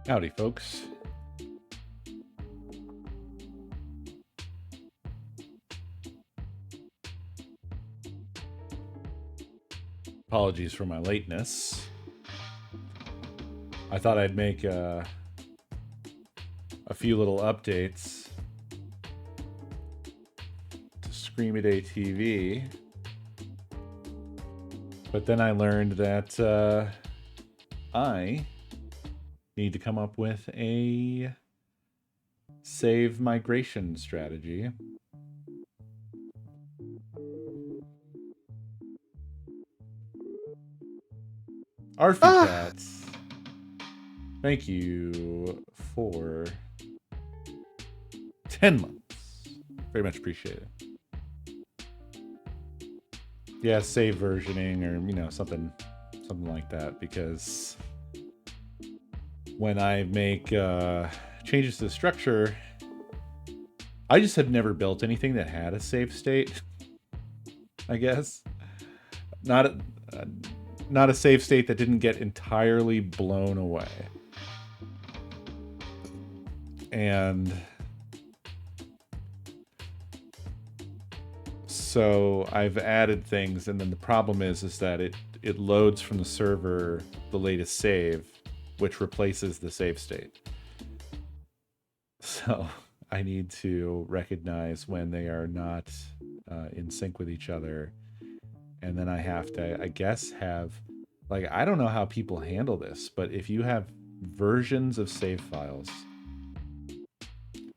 Howdy, folks. Apologies for my lateness. I thought I'd make a few little updates to ScreamADay TV, but then I learned that I need to come up with a save migration strategy. Arfie Cats, thank you for 10 months. Very much appreciate it. Yeah, save versioning or, something like that, because when I make changes to the structure, I just have never built anything that had a save state, I guess. Not a save state that didn't get entirely blown away. And so I've added things, and then the problem is that it loads from the server the latest save, which replaces the save state. So I need to recognize when they are not in sync with each other. And then I have to, I guess, have, like, I don't know how people handle this, but if you have versions of save files,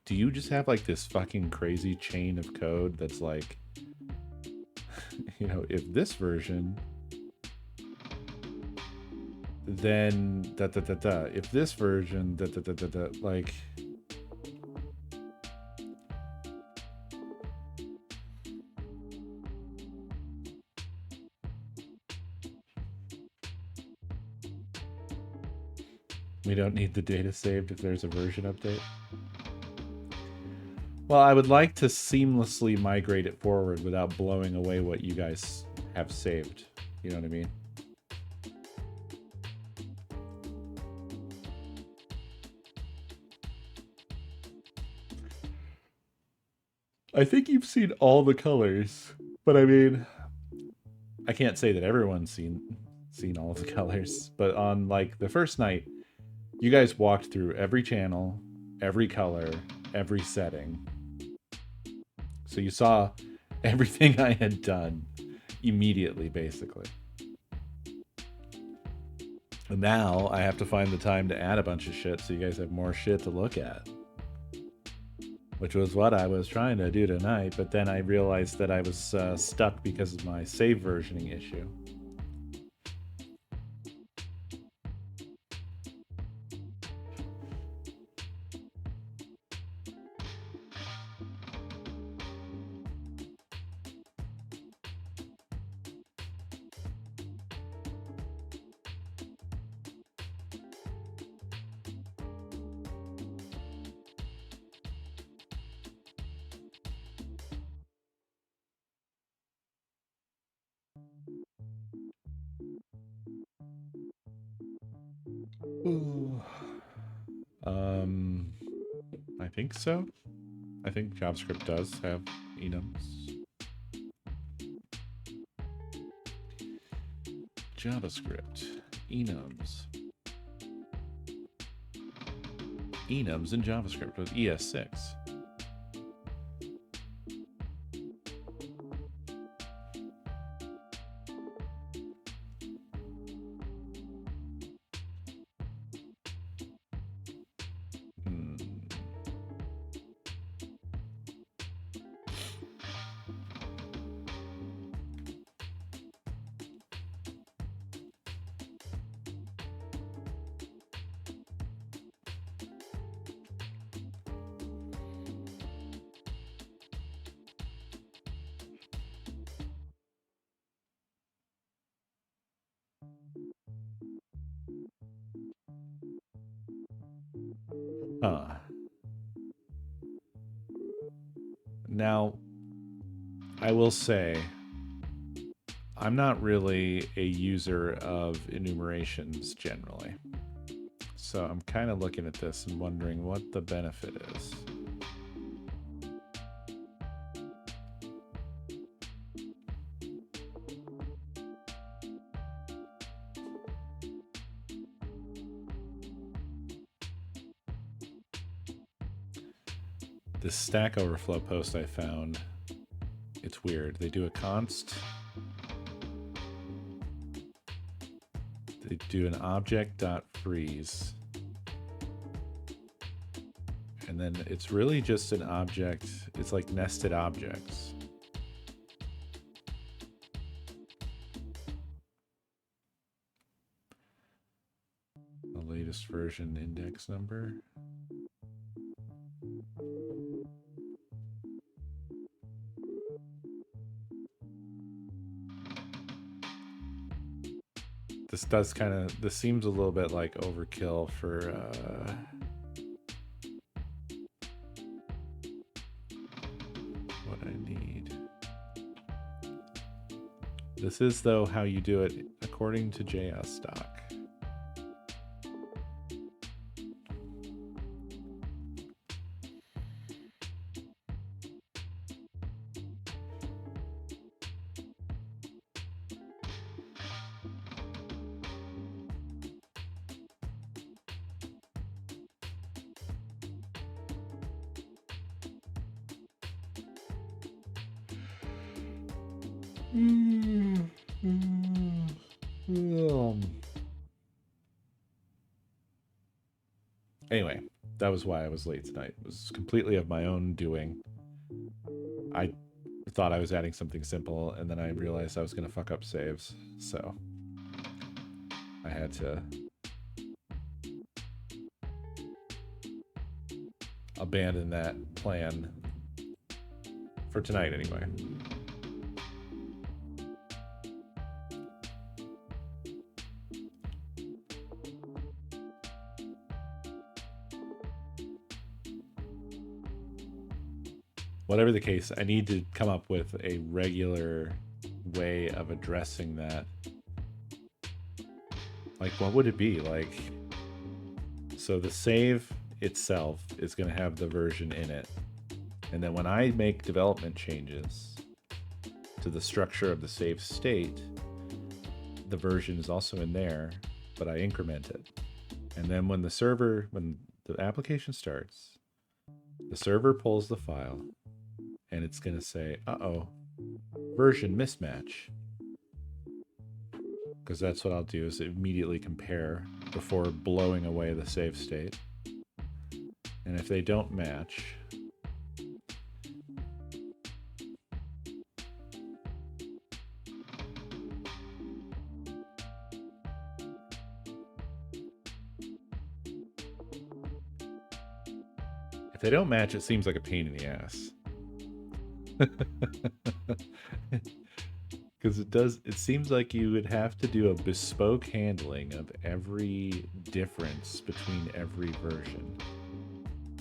do you just have like this fucking crazy chain of code that's like, if this version, then if this version, like, we don't need the data saved if there's a version update. Well, I would like to seamlessly migrate it forward without blowing away what you guys have saved. You know what I mean? I think you've seen all the colors, but I mean, I can't say that everyone's seen all of the colors, but on like the first night, you guys walked through every channel, every color, every setting. So you saw everything I had done immediately, basically. And now I have to find the time to add a bunch of shit so you guys have more shit to look at. Which was what I was trying to do tonight, but then I realized that I was stuck because of my save versioning issue. I think so. I think JavaScript does have enums. JavaScript enums. Enums in JavaScript with ES6. Now, I will say, I'm not really a user of enumerations generally. So I'm kind of looking at this and wondering what the benefit is. This Stack Overflow post I found, it's weird. They do a const. They do an object.freeze. And then it's really just an object. It's like nested objects. The latest version index number. This seems a little bit like overkill for what I need. This is, though, how you do it according to JSDoc. Anyway, that was why I was late tonight. It was completely of my own doing. I thought I was adding something simple, and then I realized I was going to fuck up saves, so I had to abandon that plan for tonight anyway. Whatever the case, I need to come up with a regular way of addressing that. Like, what would it be? Like, so the save itself is going to have the version in it. And then when I make development changes to the structure of the save state, the version is also in there, but I increment it. And then when the application starts, the server pulls the file, and it's going to say, uh-oh, version mismatch. Because that's what I'll do, is immediately compare before blowing away the save state. And if they don't match, it seems like a pain in the ass. Because it seems like you would have to do a bespoke handling of every difference between every version.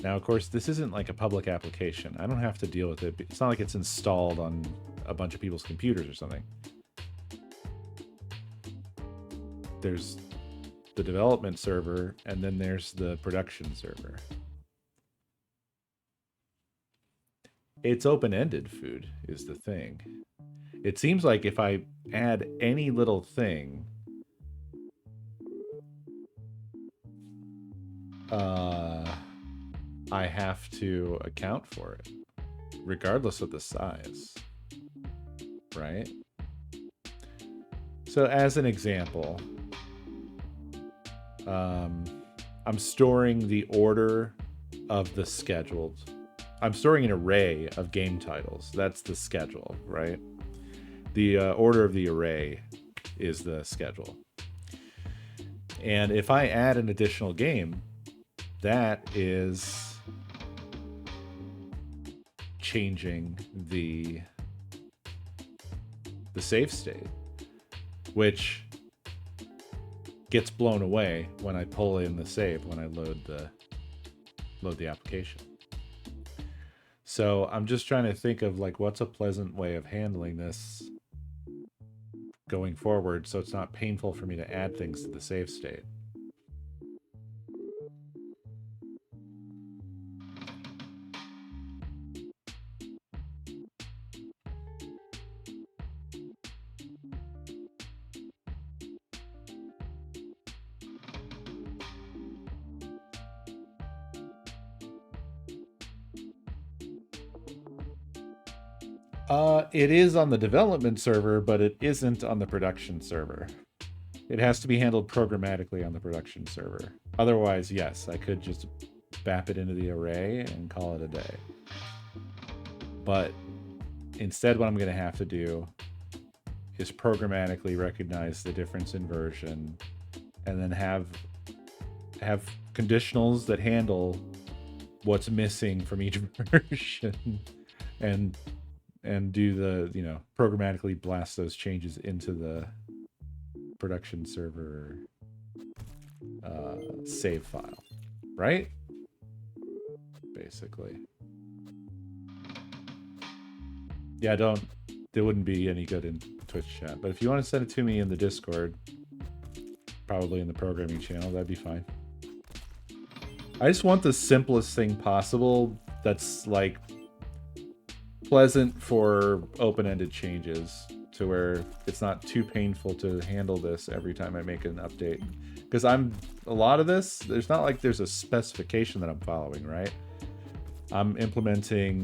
Now, of course, this isn't like a public application. I don't have to deal with it. It's not like it's installed on a bunch of people's computers or something. There's the development server, and then there's the production server. It's open-ended food is the thing. It seems like if I add any little thing, I have to account for it, regardless of the size, right? So as an example, I'm storing the order of the scheduled. I'm storing an array of game titles. That's the schedule, right? The order of the array is the schedule. And if I add an additional game, that is changing the save state, which gets blown away when I pull in the save when I load the application. So I'm just trying to think of like what's a pleasant way of handling this going forward so it's not painful for me to add things to the save state. It is on the development server, but it isn't on the production server. It has to be handled programmatically on the production server. Otherwise, yes, I could just bap it into the array and call it a day. But instead, what I'm going to have to do is programmatically recognize the difference in version and then have conditionals that handle what's missing from each version and do the, you know, programmatically blast those changes into the production server save file, right? Basically. Yeah, there wouldn't be any good in Twitch chat, but if you want to send it to me in the Discord, probably in the programming channel, that'd be fine. I just want the simplest thing possible that's like pleasant for open-ended changes, to where it's not too painful to handle this every time I make an update. Because a lot of this, there's not like there's a specification that I'm following, right? I'm implementing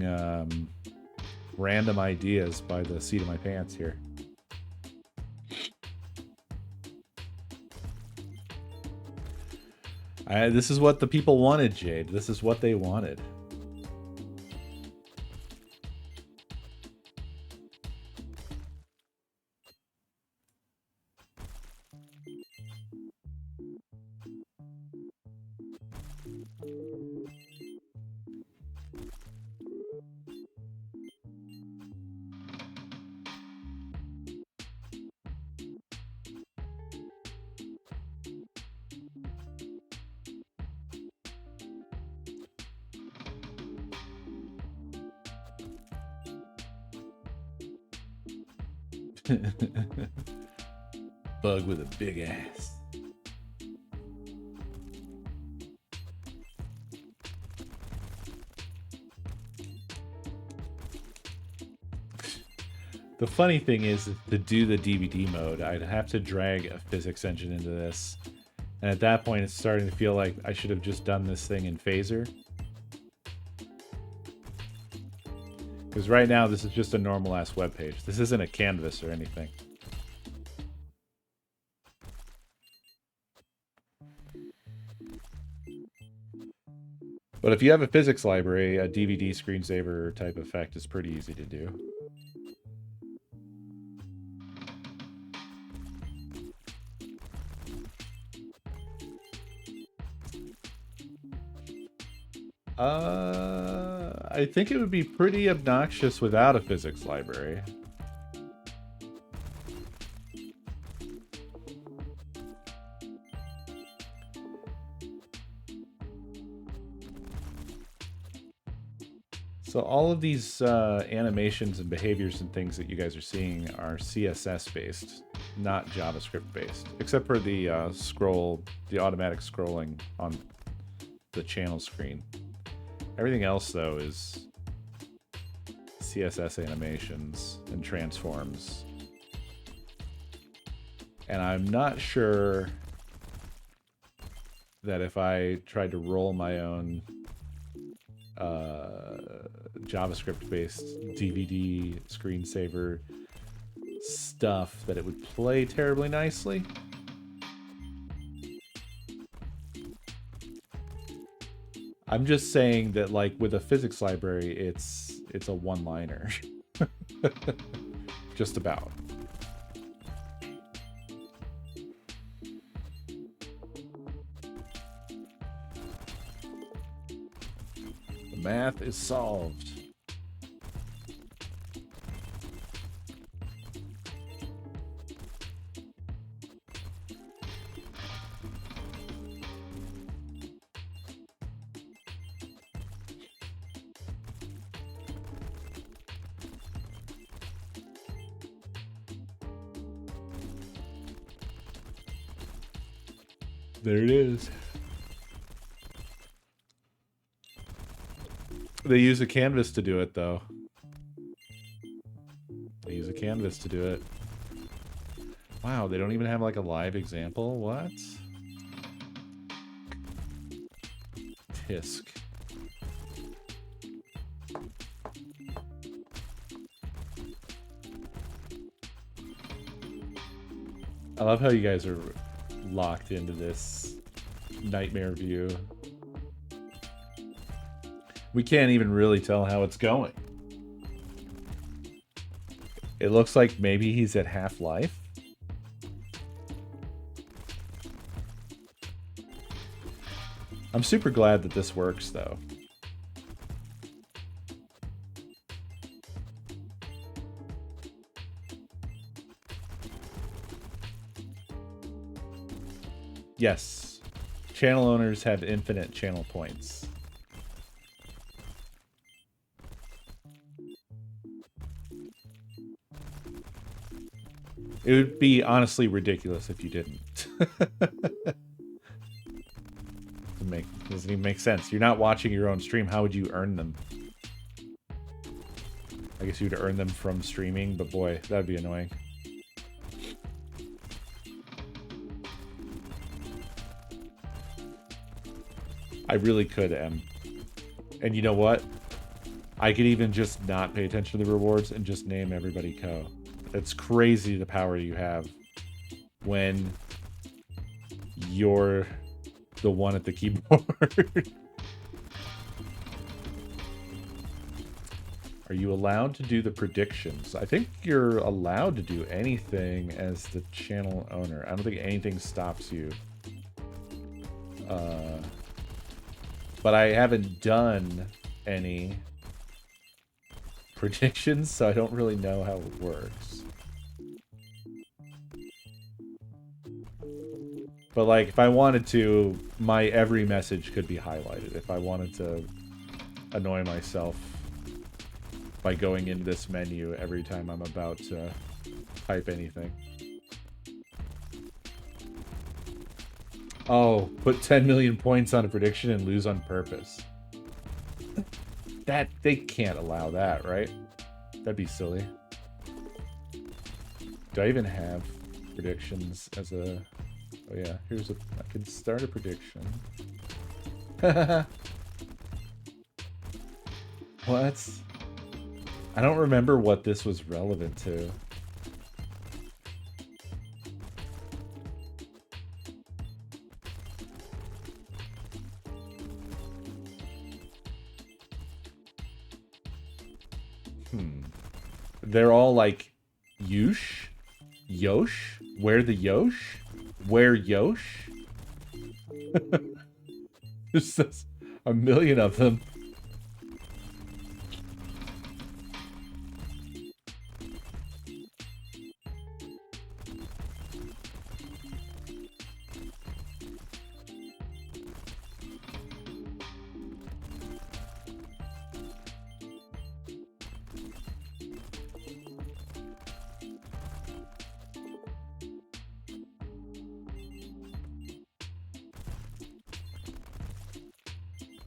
random ideas by the seat of my pants here. This is what the people wanted, Jade. This is what they wanted. Bug with a big ass. The funny thing is, to do the DVD mode, I'd have to drag a physics engine into this. And at that point, it's starting to feel like I should have just done this thing in Phaser. Because right now, this is just a normal-ass web page. This isn't a canvas or anything. But if you have a physics library, a DVD screensaver type effect is pretty easy to do. I think it would be pretty obnoxious without a physics library. So all of these animations and behaviors and things that you guys are seeing are CSS based, not JavaScript based, except for the the automatic scrolling on the channel screen. Everything else, though, is CSS animations and transforms. And I'm not sure that if I tried to roll my own JavaScript-based DVD screensaver stuff, that it would play terribly nicely. I'm just saying that, like, with a physics library, it's a one-liner. Just about. The math is solved. There it is. They use a canvas to do it, though. They use a canvas to do it. Wow, they don't even have like a live example? What? Tisk. I love how you guys are locked into this nightmare view. We can't even really tell how it's going. It looks like maybe he's at half-life. I'm super glad that this works, though. Yes. Channel owners have infinite channel points. It would be honestly ridiculous if you didn't. Doesn't even make sense. You're not watching your own stream. How would you earn them? I guess you'd earn them from streaming, but boy, that'd be annoying. I really could, Em. And you know what? I could even just not pay attention to the rewards and just name everybody Co. It's crazy the power you have when you're the one at the keyboard. Are you allowed to do the predictions? I think you're allowed to do anything as the channel owner. I don't think anything stops you. But I haven't done any predictions, so I don't really know how it works. But like, if I wanted to, my every message could be highlighted. If I wanted to annoy myself by going into this menu every time I'm about to type anything. Oh, put 10 million points on a prediction and lose on purpose. That, they can't allow that, right? That'd be silly. Do I even have predictions as a... Oh yeah, here's a... I can start a prediction. What? I don't remember what this was relevant to. They're all like, Yush? Yosh? Where the Yosh? Where Yosh? There's just a million of them.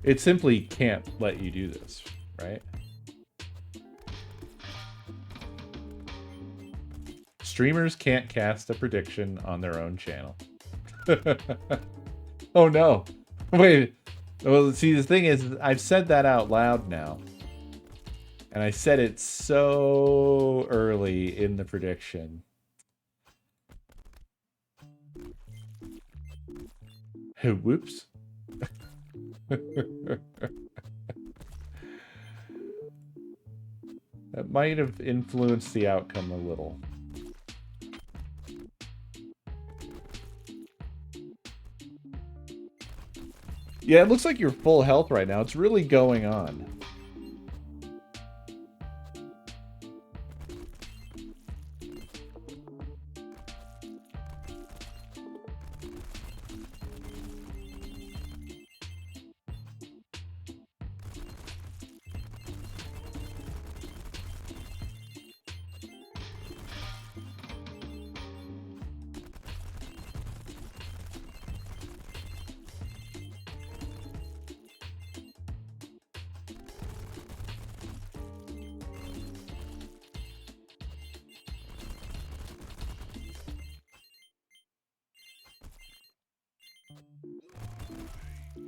It simply can't let you do this, right? Streamers can't cast a prediction on their own channel. Oh no. Wait. Well, see, the thing is, I've said that out loud now. And I said it so early in the prediction. Whoops. That might have influenced the outcome a little. Yeah, it looks like you're full health right now. It's really going on.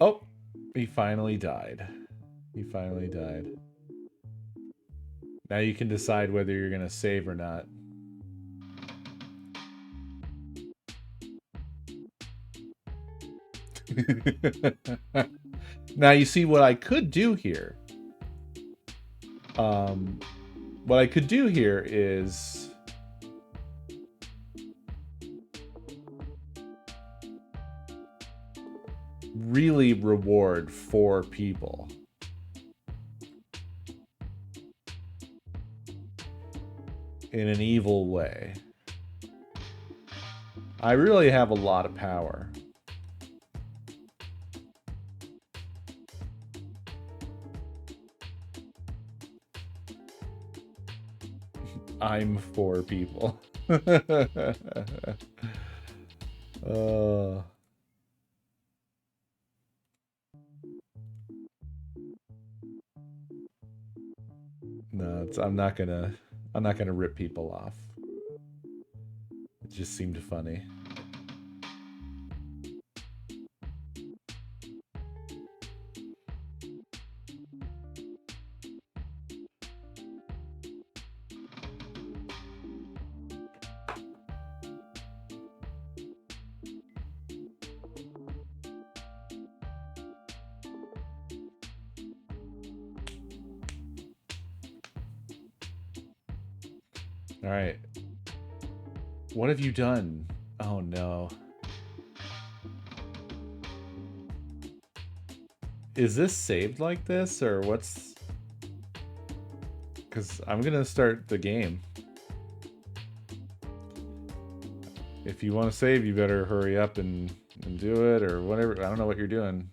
Oh, he finally died. He finally died. Now you can decide whether you're going to save or not. Now you see what I could do here. What I could do here is really reward 4 people. In an evil way. I really have a lot of power. I'm 4 people. No, I'm not gonna rip people off. It just seemed funny. All right. What have you done? Oh no. Is this saved like this, or what's... Because I'm gonna start the game. If you want to save, you better hurry up and do it, or whatever. I don't know what you're doing.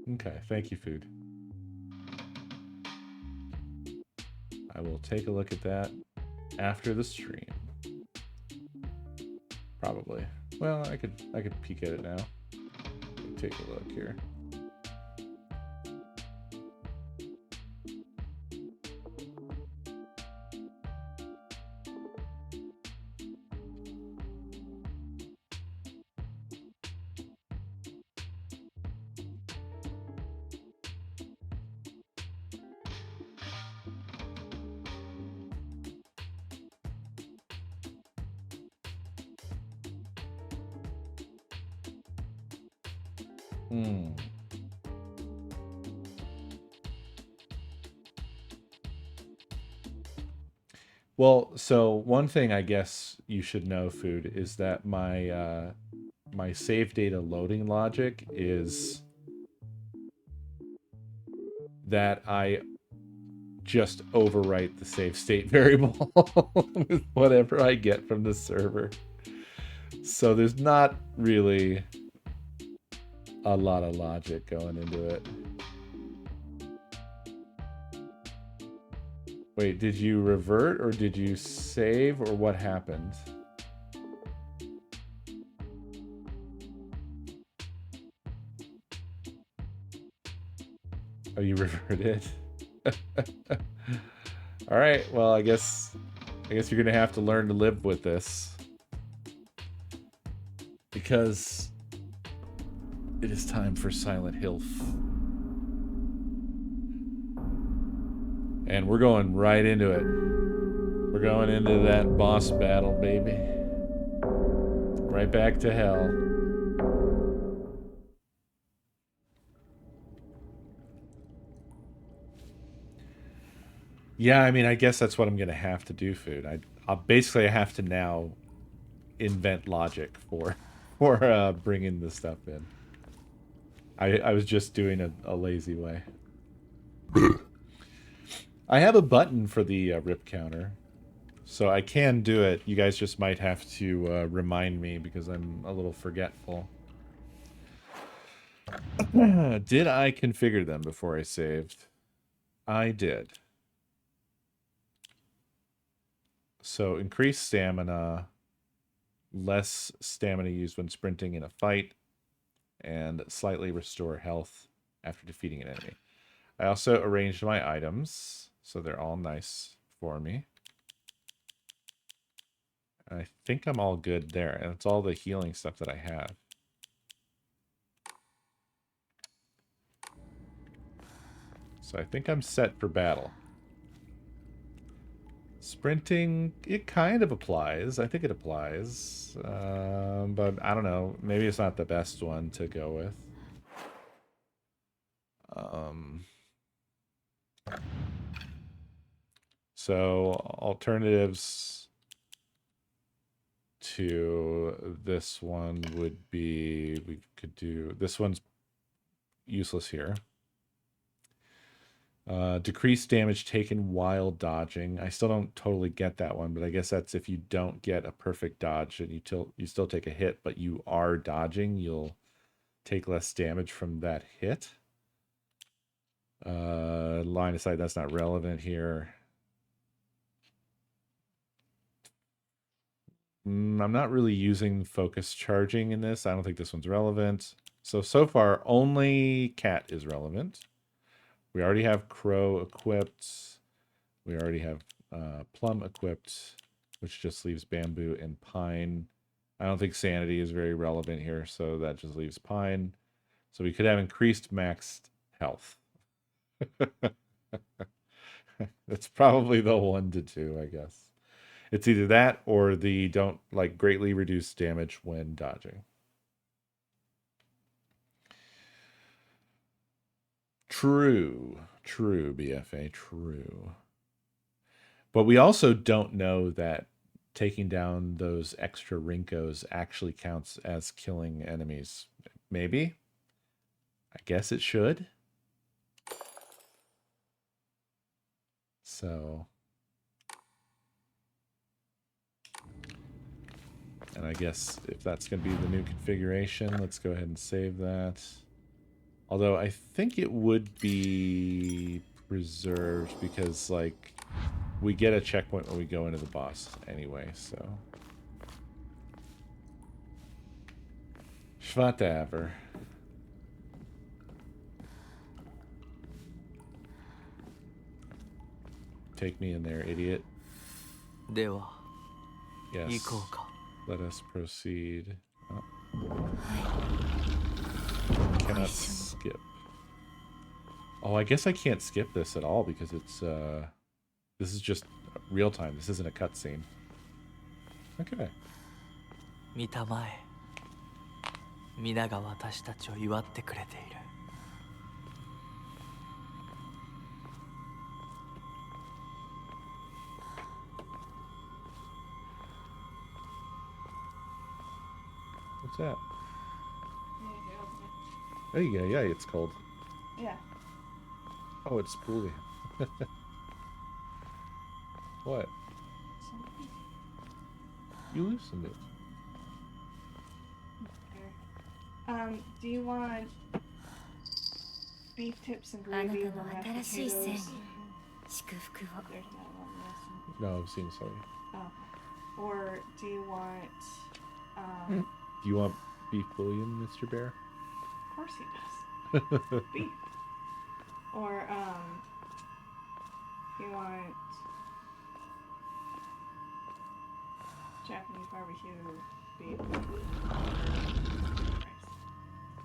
Okay, thank you, food. I will take a look at that after the stream. Probably. Well, I could peek at it now. Take a look here. Well, so one thing I guess you should know, food, is that my my save data loading logic is that I just overwrite the save state variable with whatever I get from the server. So there's not really a lot of logic going into it. Wait, did you revert or did you save or what happened? Oh, you reverted. All right, well, I guess you're gonna have to learn to live with this, because it is time for Silent Hill. And we're going right into it. We're going into that boss battle, baby. Right back to hell. Yeah, I mean, I guess that's what I'm going to have to do, food. I'll basically have to now invent logic for bringing the stuff in. I was just doing a lazy way. I have a button for the rip counter, so I can do it. You guys just might have to remind me because I'm a little forgetful. Did I configure them before I saved? I did. So increase stamina, less stamina used when sprinting in a fight, and slightly restore health after defeating an enemy. I also arranged my items so they're all nice for me. I think I'm all good there, and it's all the healing stuff that I have. So I think I'm set for battle. Sprinting, it kind of applies. I think it applies. But I don't know. Maybe it's not the best one to go with. So alternatives to this one would be, we could do, this one's useless here. Decreased damage taken while dodging. I still don't totally get that one, but I guess that's if you don't get a perfect dodge and you still take a hit, but you are dodging, you'll take less damage from that hit. Line of sight, that's not relevant here. I'm not really using focus charging in this. I don't think this one's relevant. So far, only cat is relevant. We already have crow equipped. We already have plum equipped, which just leaves bamboo and pine. I don't think sanity is very relevant here, so that just leaves pine. So we could have increased maxed health. That's probably the 1 to 2, I guess. It's either that or the don't like greatly reduce damage when dodging. True, BFA, true. But we also don't know that taking down those extra Rinkos actually counts as killing enemies. Maybe? I guess it should. So... And I guess if that's going to be the new configuration, let's go ahead and save that. Although I think it would be preserved because, like, we get a checkpoint when we go into the boss anyway, so. Whatever. Take me in there, idiot. Yes. Let us proceed. Oh. Cannot skip. Oh, I guess I can't skip this at all because it's this is just real time. This isn't a cutscene. Okay. What's that? There you go. Yeah, it's cold. Yeah. Oh, it's spoolie. What? You loosened it. Do you want beef tips and gravy over mashed potatoes? No, I've seen, sorry. Oh. Or do you want Do you want beef bouillon, Mr. Bear? Of course he does. Beef. Or do you want Japanese barbecue beef?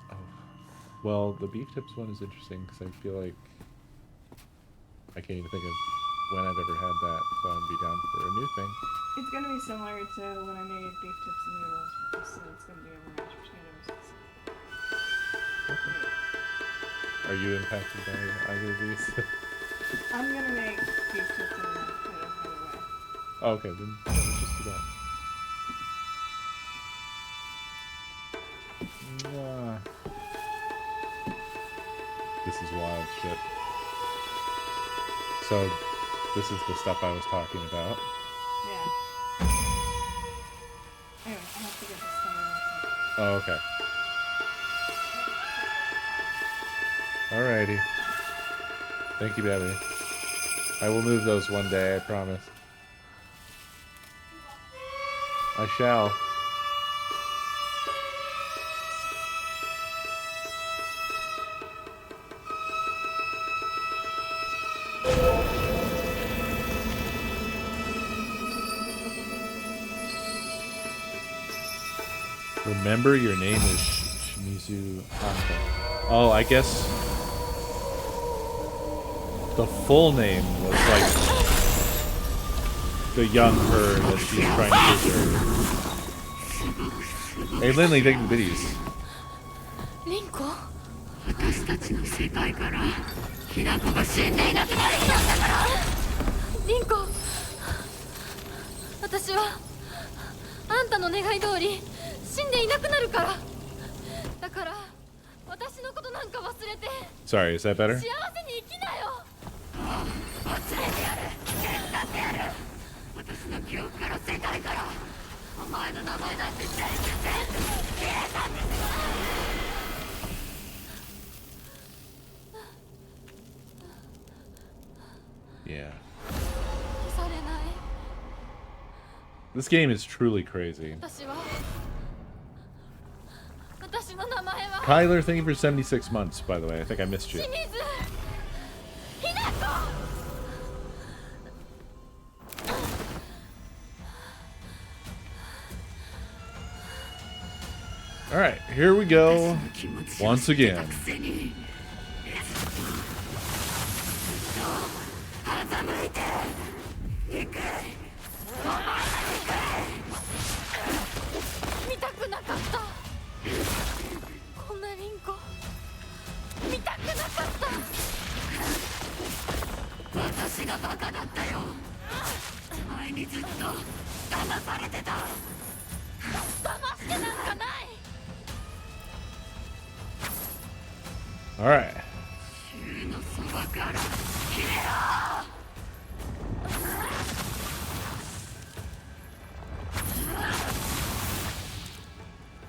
Oh. Well, the beef tips one is interesting because I feel like I can't even think of when I've ever had that, so I'd be down for a new thing. It's gonna be similar to when I made beef tips and noodles, so it's gonna be over mashed potatoes. Okay. Are you impacted by either of these? I'm gonna make beef tips and mashed potatoes anyway. Oh, okay, then yeah, let's just do that. This is wild shit. So, this is the stuff I was talking about. Yeah. Anyway, I have to get this started. Oh, okay. Alrighty. Thank you, Bailey. I will move those one day, I promise. I shall. Remember, your name is Shimizu Hanta. Oh, I guess the full name was like the young her that she's trying to preserve. Hey Lindley, thank you for the biddies. リンコ私たちの世界からヒナコが死んでいなくなりそうだからリンコ私はあんたの願い通り死んでいなくなるからだから私のことなんか忘れて Sorry, is that better? 幸せに生きなよ忘れてやる手伝ってやる私の記憶から世界からお前の名前なんて全部消えたんですよ Yeah. 消されない This game is truly crazy. 私の名前は Kyler, thank you for 76 months, by the way. I think I missed you. 清水ひなこ Alright, here we go. Once again. 見たくなかったこんなリンコ見たくなかった私がバカだったよ前にずっと騙されてた騙してなんかない Alright. 週のそばから消えろ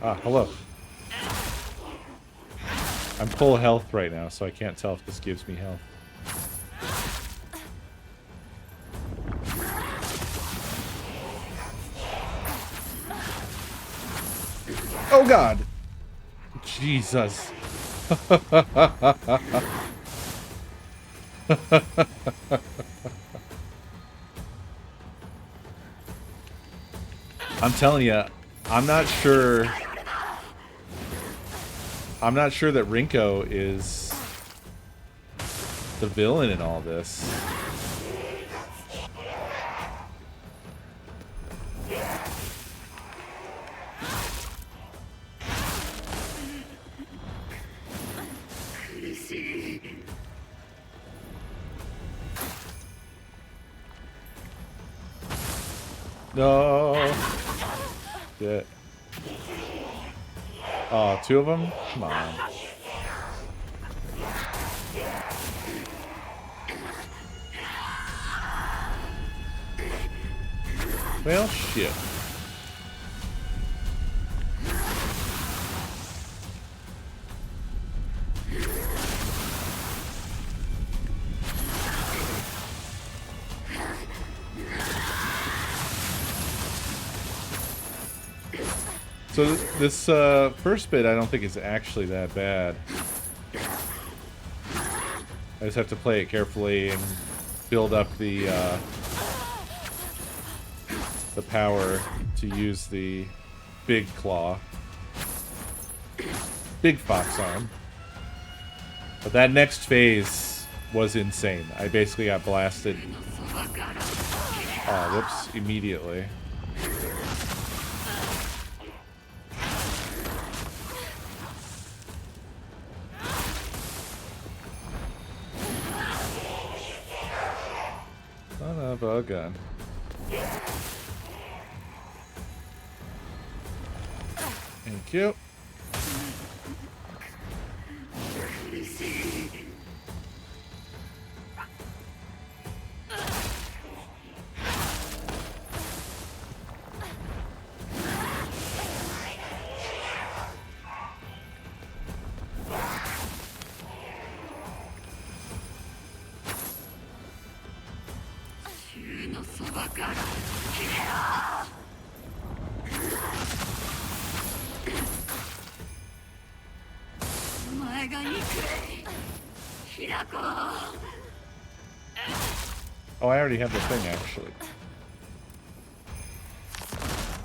Ah, hello. I'm full health right now, so I can't tell if this gives me health. Oh god! Jesus. I'm telling you, I'm not sure that Rinko is the villain in all this. No. Shit. Oh, two of them? Come on. Well, shit. So this first bit I don't think is actually that bad. I just have to play it carefully and build up the power to use the big claw. Big fox arm. But that next phase was insane. I basically got blasted. Oh, whoops, immediately. Son of a gun. Thank you. Oh, I already have the thing, actually.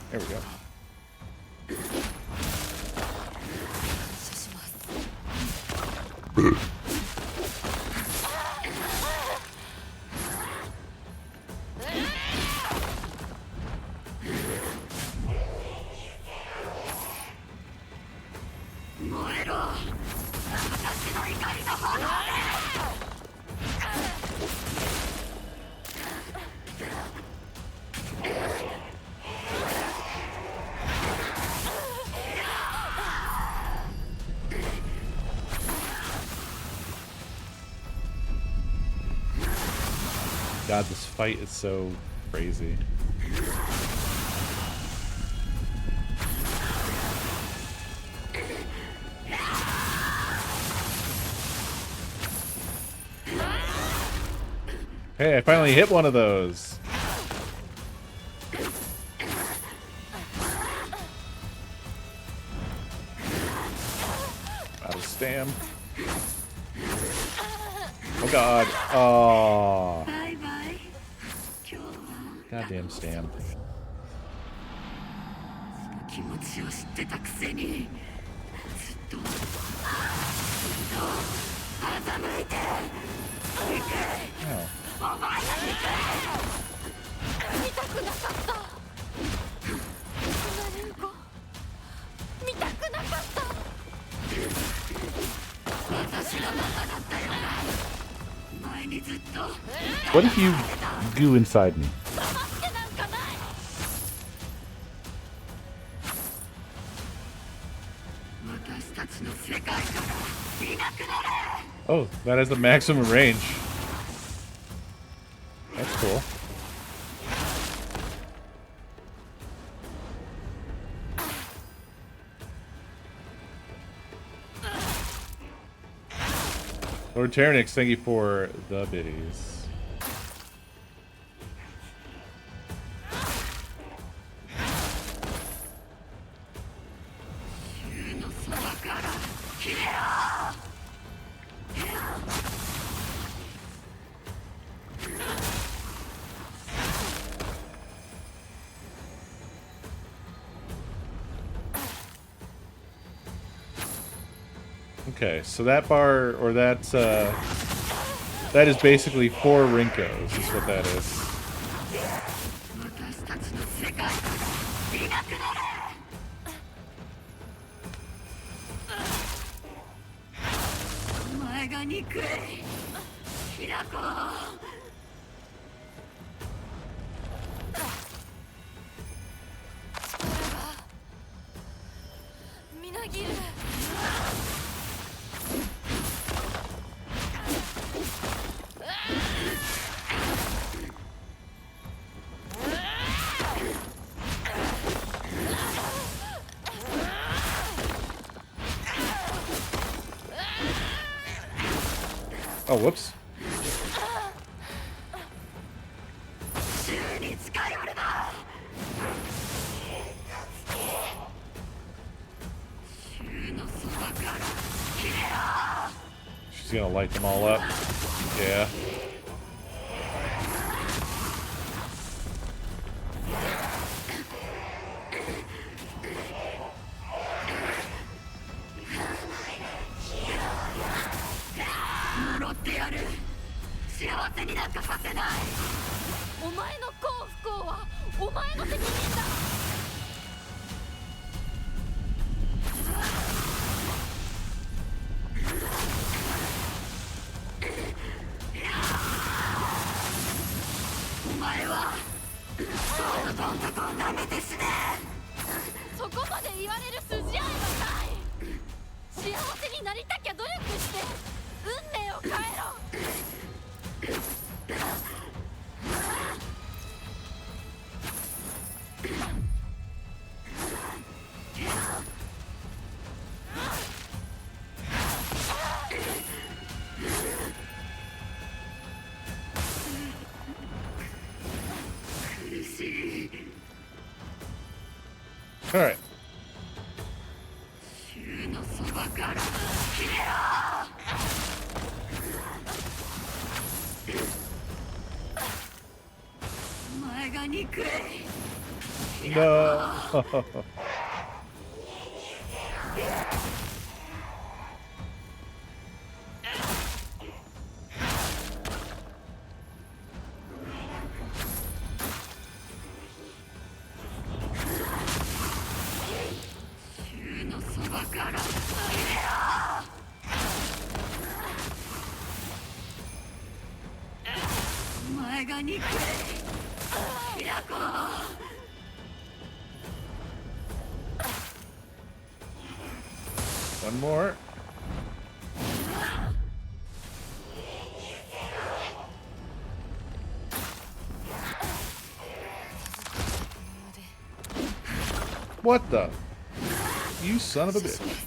There we go. 燃えろ私の怒りの炎で。God, this fight is so crazy. Hey, I finally hit one of those. Out of stam. Oh god. Oh. バイバイ。今日は Goddamn stam. 気持ちを知ってたくせにずっと欺いて Oh. お前が見たくなかった何か見たくなかった私の中だったよな。前にずっと What if you goo inside me? 助けなんかない。私たちの世界からいなくなれ。 Oh, that has the maximum range. That's cool. Lord Tyrannix, thank you for the biddies. Okay, so that bar, or that is basically 4 Rinkos, is what that is. 私たちの世界からいなくなれ。お前が憎い。開こう。みなぎる。Oh, whoops. 宙に近寄るな。宙のそばから切れろ。 She's gonna light them all up. Yeah.「お前の幸不幸はお前の責任だ」お前はどんどんと舐めて死ね。そこまで言われる筋合いはない。幸せになりたきゃ努力して運命を変えろ。All right. 宙のそばから切れろ。お前が憎い。 No. One more. What the? You son of a bitch.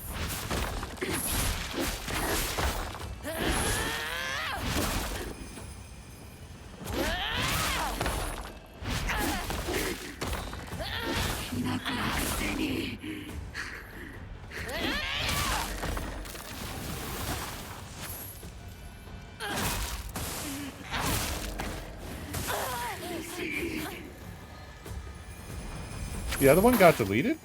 The other one got deleted?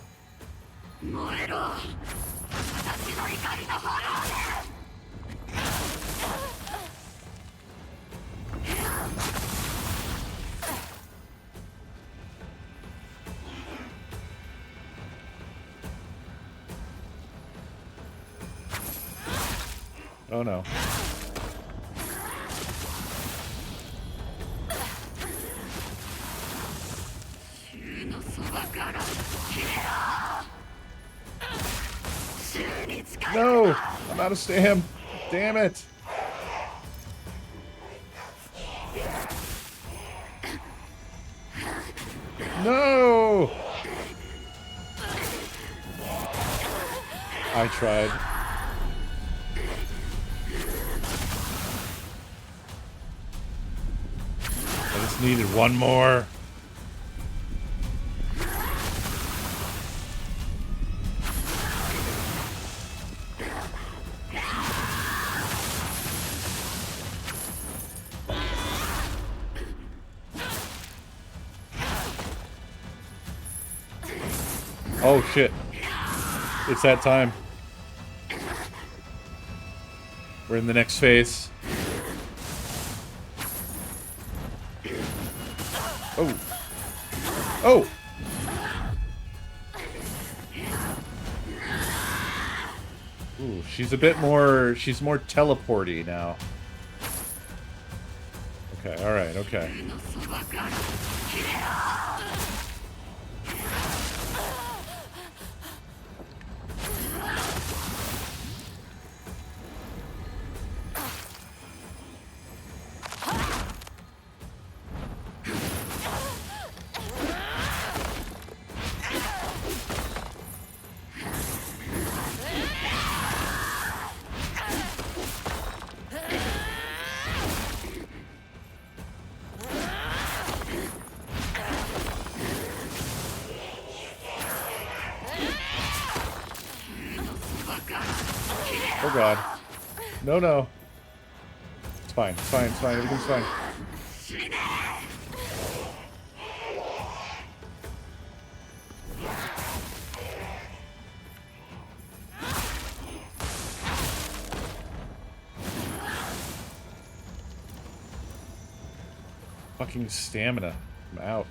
Oh no. No! I'm out of stam. Damn it. No! I tried. I just needed one more. Oh shit. It's that time. We're in the next phase. Oh. Oh! Ooh, she's a bit more... She's more teleporty now. Okay, alright, okay. Oh god. No, no. It's fine, it's fine, it's fine, everything's fine. Fucking stamina. I'm out.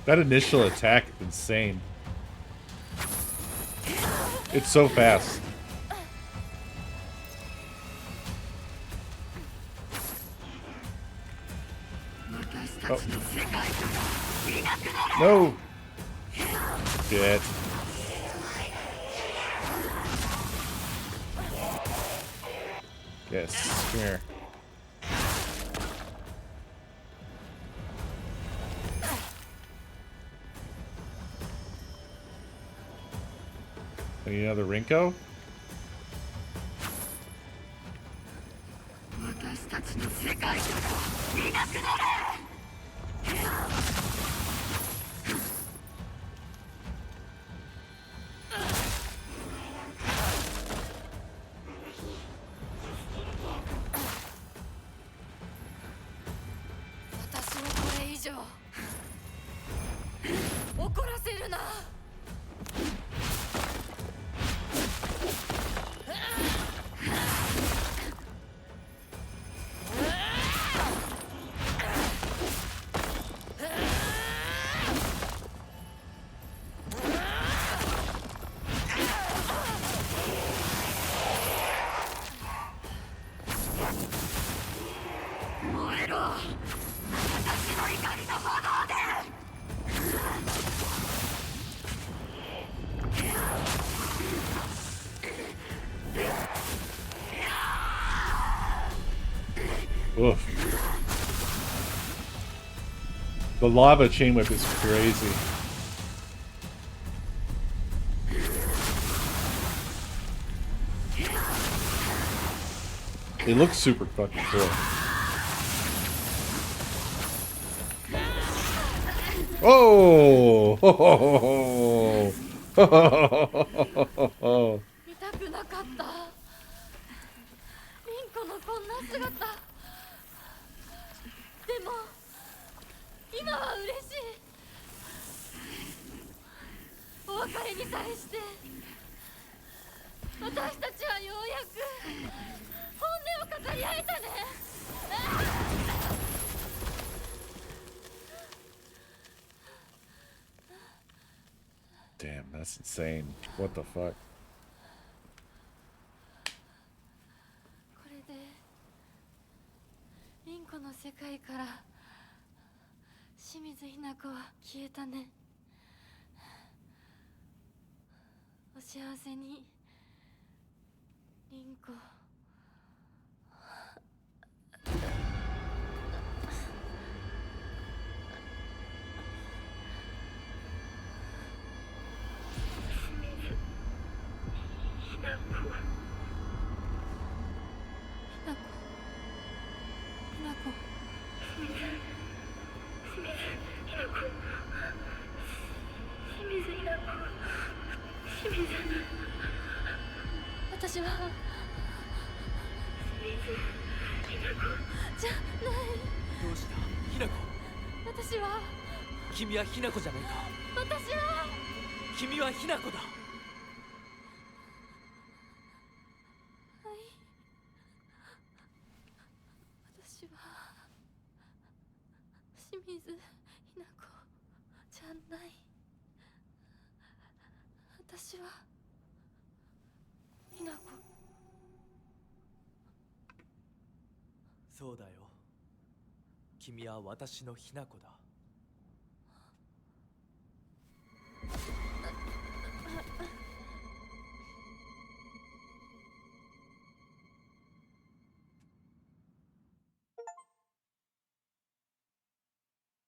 That initial attack is insane. It's so fast. Oh. No! Shit. Yes, come here. Need another Rinko? 私たちの世界からいなくなれ。私をこれ以上怒らせるな。燃えろ。私の怒りの炎で。Oof. The lava chain whip is crazy. It looks super fucking cool. Oh! 見たくなかった。リンコのこんな姿。でも今は嬉しい。お別れに際して私たちはようやく本音を語り合えたね。Damn, that's insane. What the fuck? これでリンコの世界から清水ひな子は消えたね。お幸せにリンコ。私はじゃない。どうしたひなこ。私は君はひなこじゃないか。私は君はひなこだ。はい。私は清水ひな子じゃない。私はひな子。そうだよ。君は私のひなこだ。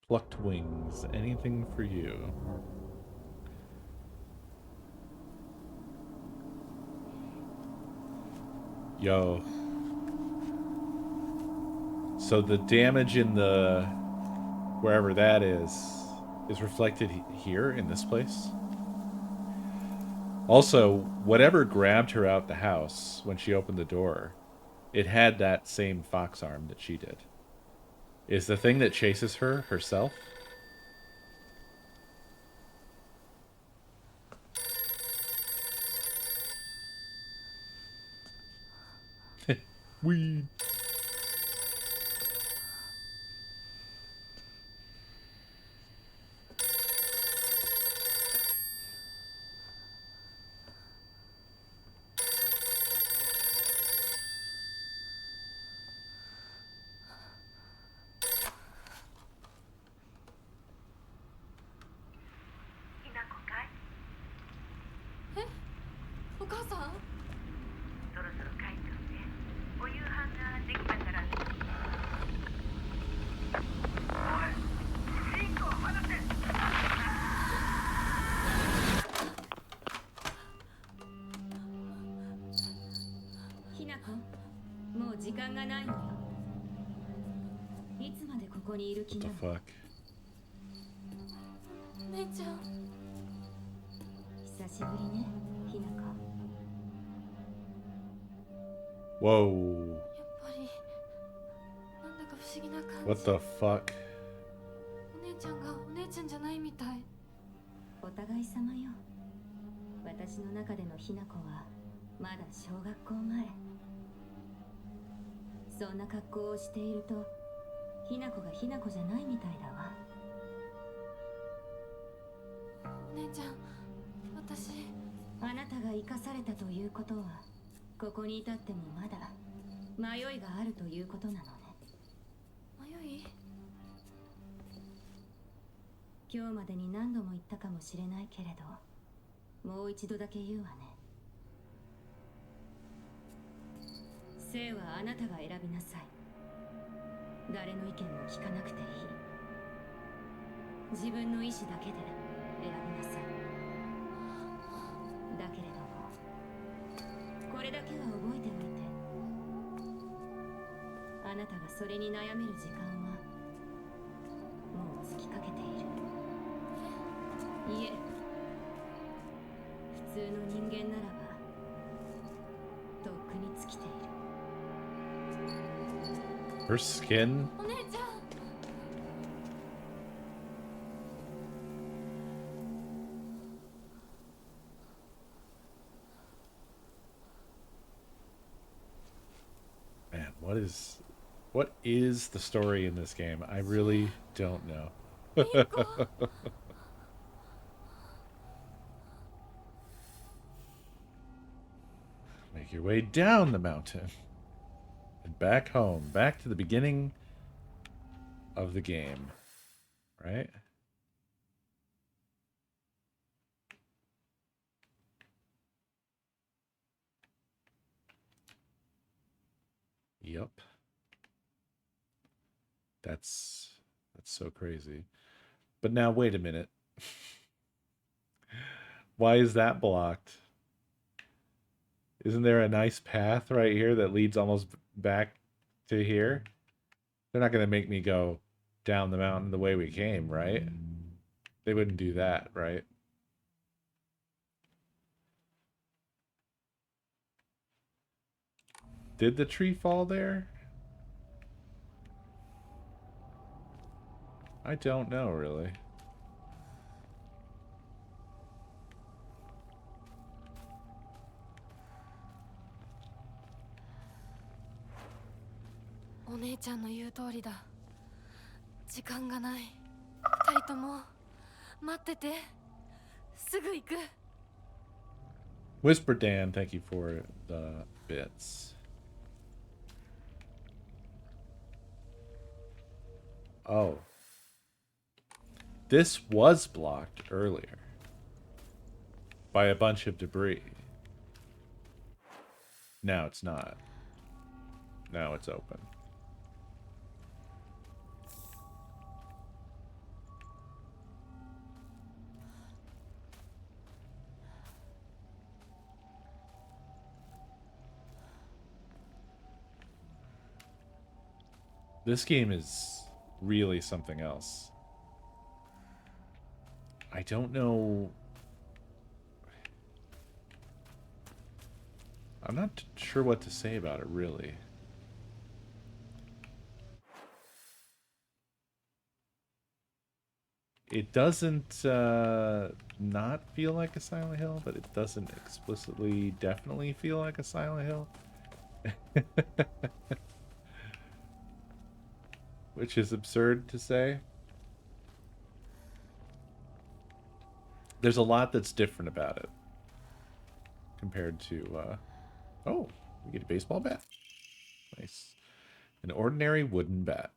Plucked wings. Anything for you. Yo. So the damage in the wherever that is reflected here in this place. Also, whatever grabbed her out the house when she opened the door, it had that same fox arm that she did. Is the thing that chases her herself? Weed. 間がないのよ。いつまでここにいる気 What な the の？ fuck? お姉ちゃん、久しぶりね、ひなか。 Whoa. やっぱりなんだか不思議な感じ。 What the fuck? お姉ちゃんがお姉ちゃんじゃないみたい。お互い様よ。私の中でのひな子はまだ小学校前。そんな格好をしているとひな子がひな子じゃないみたいだわ。お姉ちゃん、私。あなたが生かされたということはここに至ってもまだ迷いがあるということなのね。迷い？今日までに何度も言ったかもしれないけれど、もう一度だけ言うわね。生はあなたが選びなさい。誰の意見も聞かなくていい。自分の意志だけで選びなさい。だけれどもこれだけは覚えておいて。あなたがそれに悩める時間はもう尽きかけている。いえ、普通の人間ならばとっくに尽きている。 Her skin? お姉ちゃん。 Man, what is the story in this game? I really don't know. Make your way down the mountain and back home, back to the beginning of the game, right? Yep. That's so crazy. But now wait a minute. Why is that blocked? Isn't there a nice path right here that leads almost back to here? They're not going to make me go down the mountain the way we came, right? They wouldn't do that, right? Did the tree fall there? I don't know, really.「お姉ちゃんの言う通りだ。時間がない。二人とも待ってて。すぐ行く。 Whisper Dan, thank you for the bits. Oh. This was blocked earlier by a bunch of debris. Now it's not. Now it's open. This game is really something else. I don't know. I'm not sure what to say about it, really. It doesn't not feel like a Silent Hill, but it doesn't explicitly definitely feel like a Silent Hill. Which is absurd to say. There's a lot that's different about it compared to oh, we get a baseball bat. Nice. An ordinary wooden bat.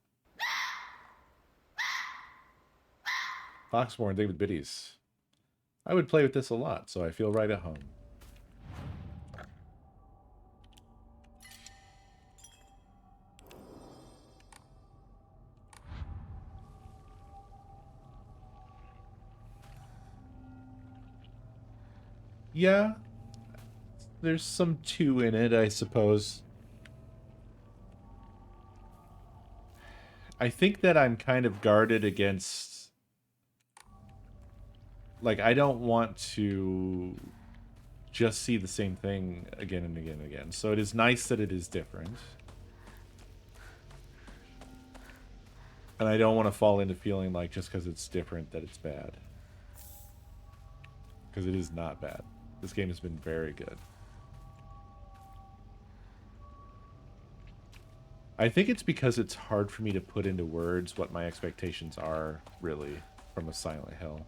Foxmore and David Biddies. I would play with this a lot, so I feel right at home. Yeah. There's some 2 in it, I suppose. I think that I'm kind of guarded against, like, I don't want to just see the same thing again and again and again. So it is nice that it is different. And I don't want to fall into feeling like just because it's different that it's bad. Because it is not bad. This game has been very good. I think it's because it's hard for me to put into words what my expectations are, really, from a Silent Hill.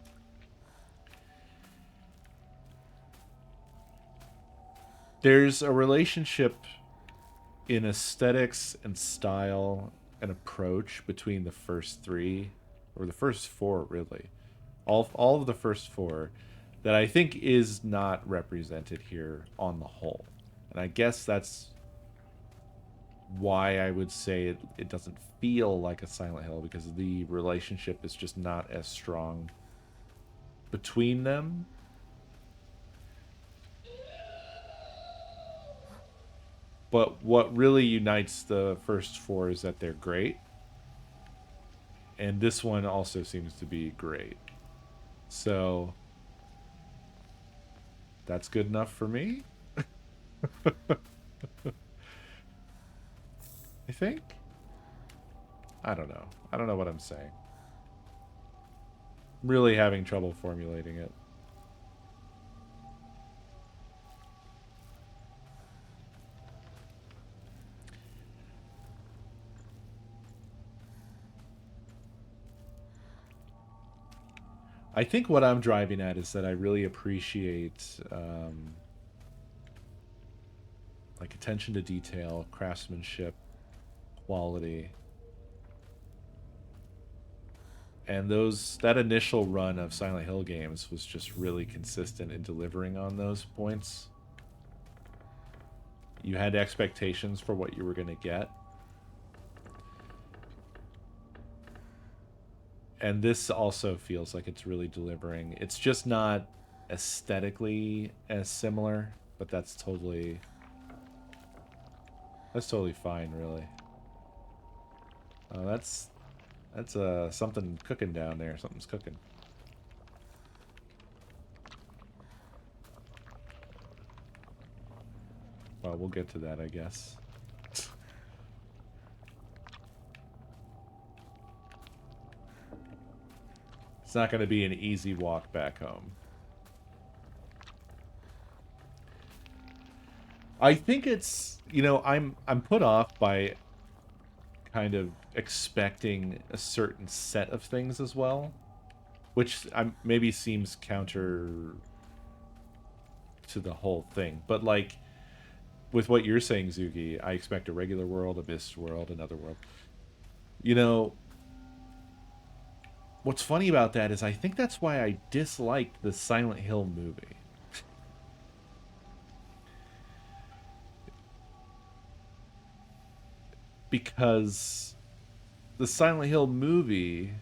There's a relationship in aesthetics and style and approach between the first three, or the first four, really. All of the first four, that I think is not represented here on the whole. And I guess that's why I would say it doesn't feel like a Silent Hill, because the relationship is just not as strong between them. But what really unites the first four is that they're great. And this one also seems to be great. So that's good enough for me. I think? I don't know. I don't know what I'm saying. I'm really having trouble formulating it. I think what I'm driving at is that I really appreciate like attention to detail, craftsmanship, quality. And that initial run of Silent Hill games was just really consistent in delivering on those points. You had expectations for what you were going to get. And this also feels like it's really delivering. It's just not aesthetically as similar, but that's totally fine, really. Oh, that's something cooking down there. Something's cooking. Well, we'll get to that, I guess. It's not going to be an easy walk back home. I think it's, you know, I'm put off by kind of expecting a certain set of things as well, which maybe seems counter to the whole thing. But like with what you're saying, Zugi, I expect a regular world, a mist world, another world. You know, what's funny about that is I think that's why I disliked the Silent Hill movie. Because the Silent Hill movie,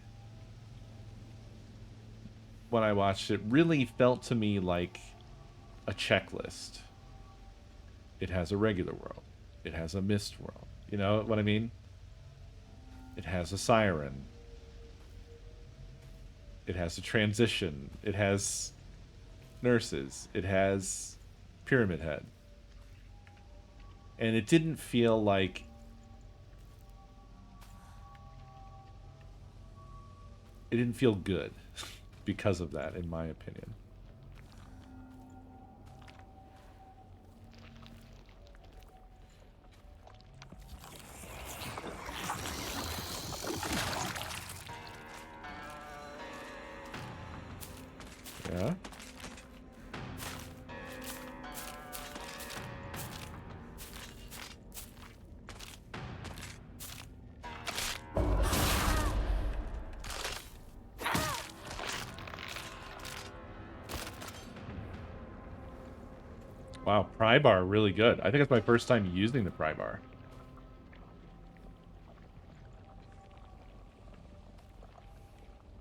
when I watched it, really felt to me like a checklist. It has a regular world. It has a mist world. You know what I mean? It has a siren. It has a transition. It has nurses. It has Pyramid Head. And it didn't feel like it didn't feel good because of that, in my opinion. Yeah. Wow, pry bar really good. I think it's my first time using the pry bar.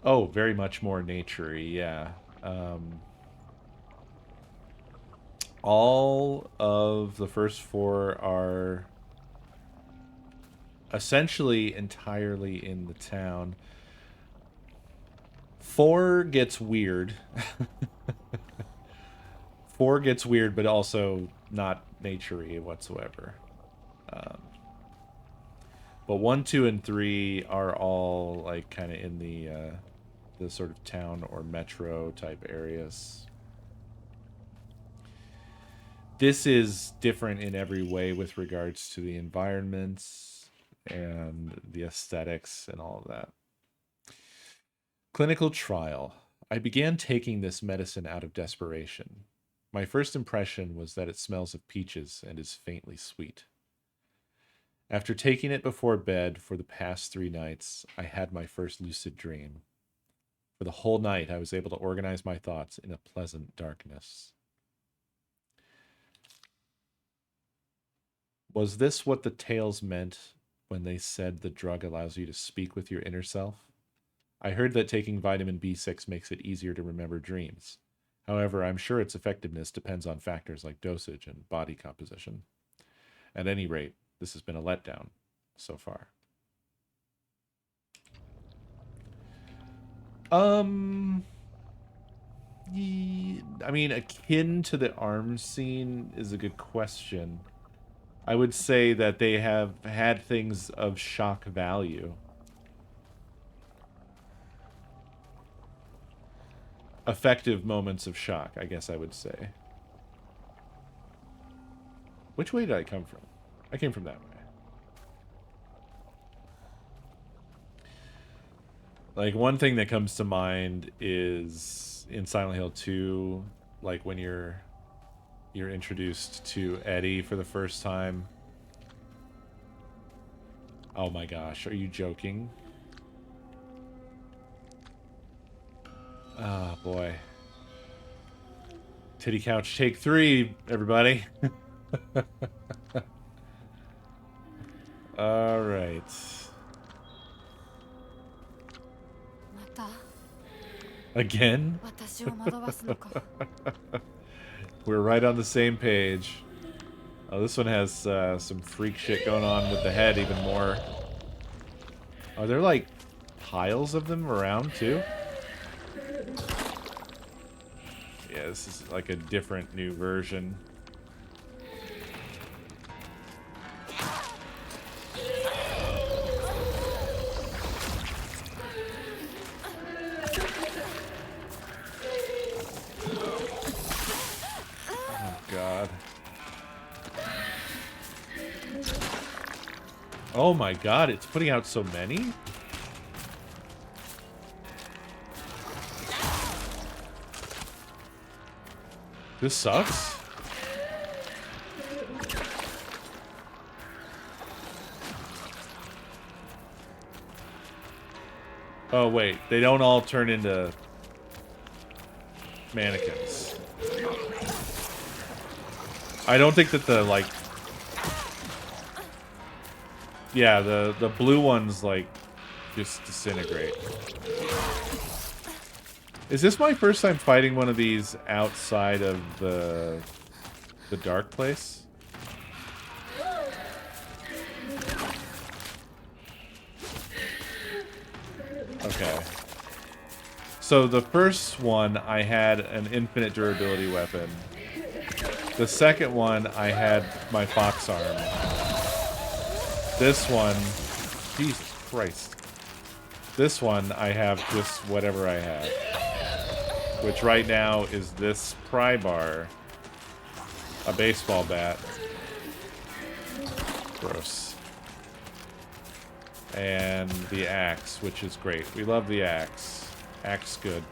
Oh, very much more nature-y, yeah. All of the first four are essentially entirely in the town. 4 gets weird. 4 gets weird, but also not nature-y whatsoever. But 1, 2, and 3 are all like kind of in the sort of town or metro type areas. This is different in every way with regards to the environments and the aesthetics and all of that. Clinical trial. I began taking this medicine out of desperation. My first impression was that it smells of peaches and is faintly sweet. After taking it before bed for the past 3 nights, I had my first lucid dream. For the whole night, I was able to organize my thoughts in a pleasant darkness. Was this what the tales meant when they said the drug allows you to speak with your inner self? I heard that taking vitamin B6 makes it easier to remember dreams. However, I'm sure its effectiveness depends on factors like dosage and body composition. At any rate, this has been a letdown so far. I mean, akin to the arms scene is a good question. I would say that they have had things of shock value. Effective moments of shock, I guess I would say. Which way did I come from? I came from that way. Like, one thing that comes to mind is in Silent Hill 2, like when you're introduced to Eddie for the first time. Oh my gosh, are you joking? Oh boy. Titty couch take 3, everybody. All right. Again? We're right on the same page. Oh, this one has some freak shit going on with the head even more. Are there like piles of them around too? Yeah, this is like a different new version. God. Oh my god, it's putting out so many? This sucks. Oh wait, they don't all turn into mannequins. I don't think that the, like... Yeah, the blue ones, like, just disintegrate. Is this my first time fighting one of these outside of the dark place? Okay. So the first one, I had an infinite durability weapon. The second one, I had my fox arm. This one, Jesus Christ. This one, I have just whatever I have. Which right now is this pry bar, a baseball bat. Gross. And the axe, which is great. We love the axe. Axe good.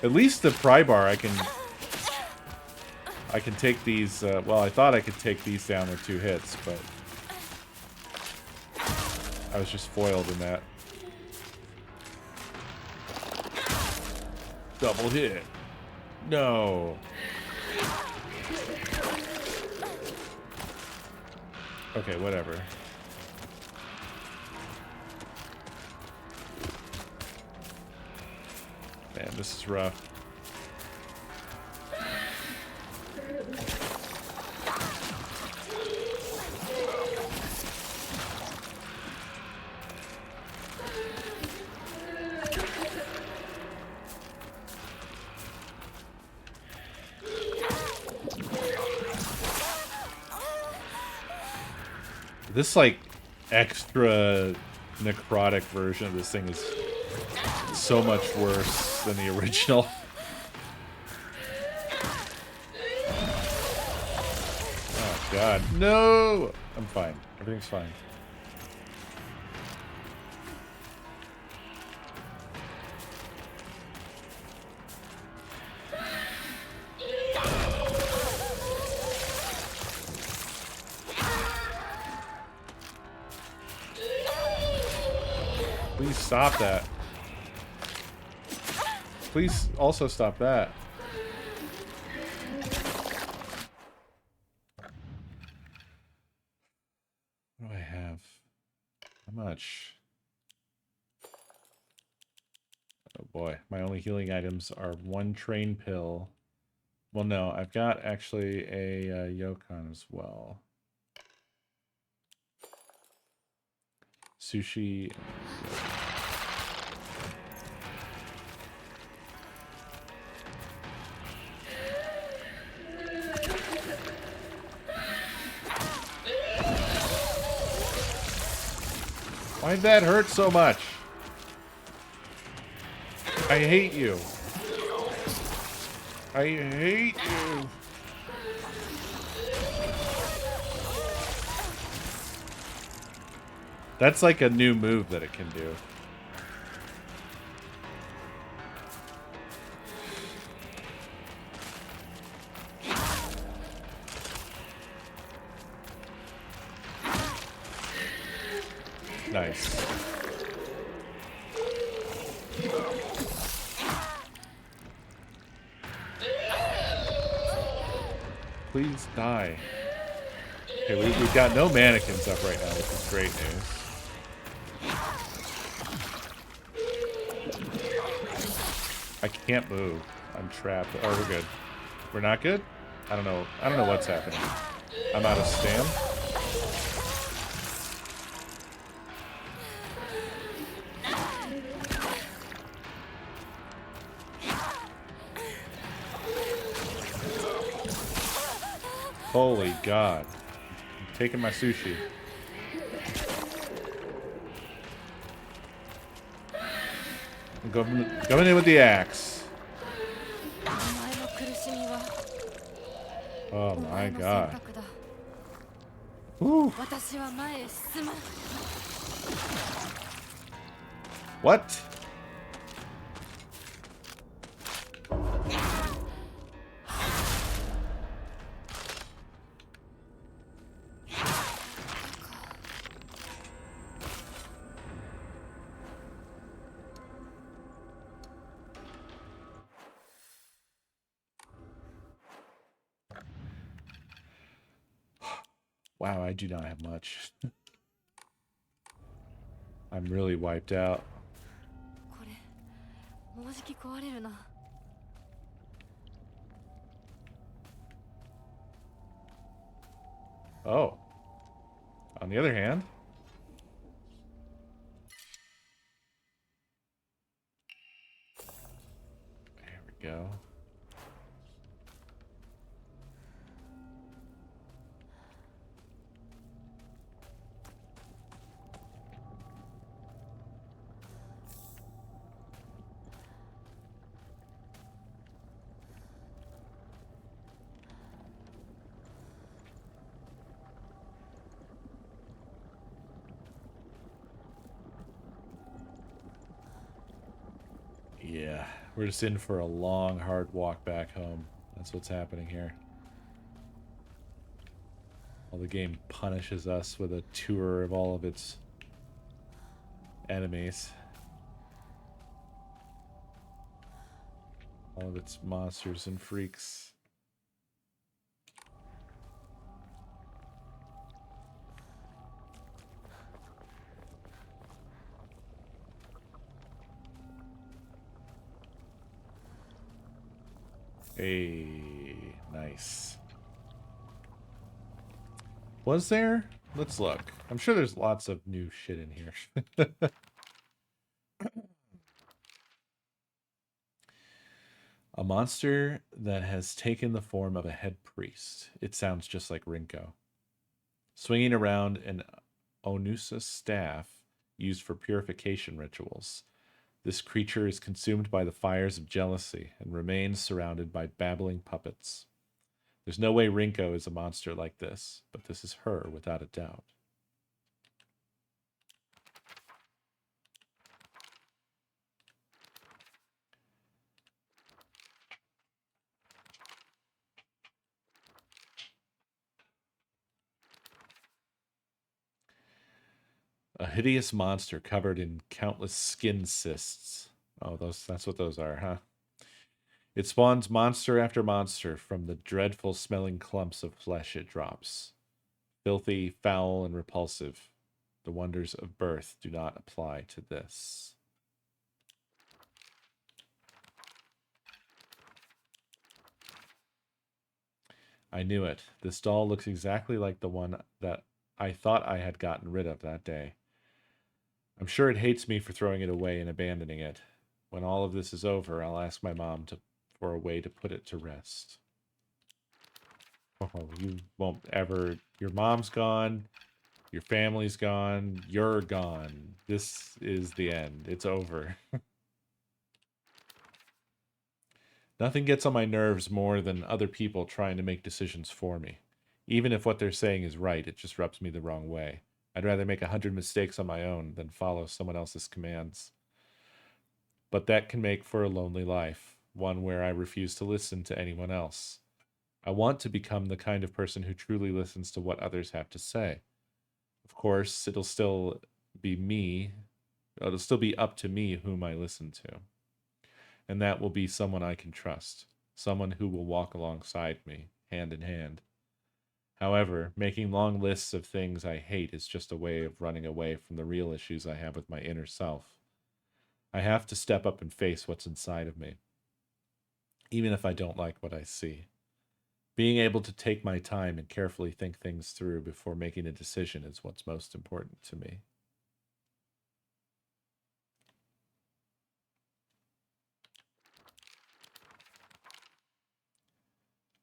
At least the pry bar, I can take these, well, I thought I could take these down with 2 hits, but I was just foiled in that. Double hit. No. Okay, whatever. Man, this is rough. This like extra necrotic version of this thing is so much worse than the original. Oh god, no! I'm fine. Everything's fine. Please stop that. Please also stop that. What do I have? How much? Oh boy, my only healing items are one train pill. Well, no, I've got actually a Yokon as well. Sushi. Why'd that hurt so much? I hate you. I hate you. That's like a new move that it can do. Nice. Please die. Okay, we've got no mannequins up right now, which is great news. I can't move. I'm trapped. Oh, we're good. We're not good? I don't know. I don't know what's happening. I'm out of stam. Holy God. I'm taking my sushi. I'm coming in with the axe. Oh my God. Woo. What? Wow, I do not have much. I'm really wiped out. Oh. On the other hand, there we go. Yeah, we're just in for a long, hard walk back home. That's what's happening here. While the game punishes us with a tour of all of its enemies. All of its monsters and freaks. Hey, nice. Was there? Let's look. I'm sure there's lots of new shit in here. A monster that has taken the form of a head priest. It sounds just like Rinko. Swinging around an Onusa staff used for purification rituals. This creature is consumed by the fires of jealousy and remains surrounded by babbling puppets. There's no way Rinko is a monster like this, but this is her without a doubt. A hideous monster covered in countless skin cysts. Oh, that's what those are, huh? It spawns monster after monster from the dreadful smelling clumps of flesh it drops. Filthy, foul, and repulsive. The wonders of birth do not apply to this. I knew it. This doll looks exactly like the one that I thought I had gotten rid of that day. I'm sure it hates me for throwing it away and abandoning it. When all of this is over, I'll ask my mom for a way to put it to rest. Oh, you won't ever... Your mom's gone. Your family's gone. You're gone. This is the end. It's over. Nothing gets on my nerves more than other people trying to make decisions for me. Even if what they're saying is right, it just rubs me the wrong way. I'd rather make 100 mistakes on my own than follow someone else's commands. But that can make for a lonely life, one where I refuse to listen to anyone else. I want to become the kind of person who truly listens to what others have to say. Of course, it'll still be me. It'll still be up to me whom I listen to. And that will be someone I can trust. Someone who will walk alongside me, hand in hand. However, making long lists of things I hate is just a way of running away from the real issues I have with my inner self. I have to step up and face what's inside of me, even if I don't like what I see. Being able to take my time and carefully think things through before making a decision is what's most important to me.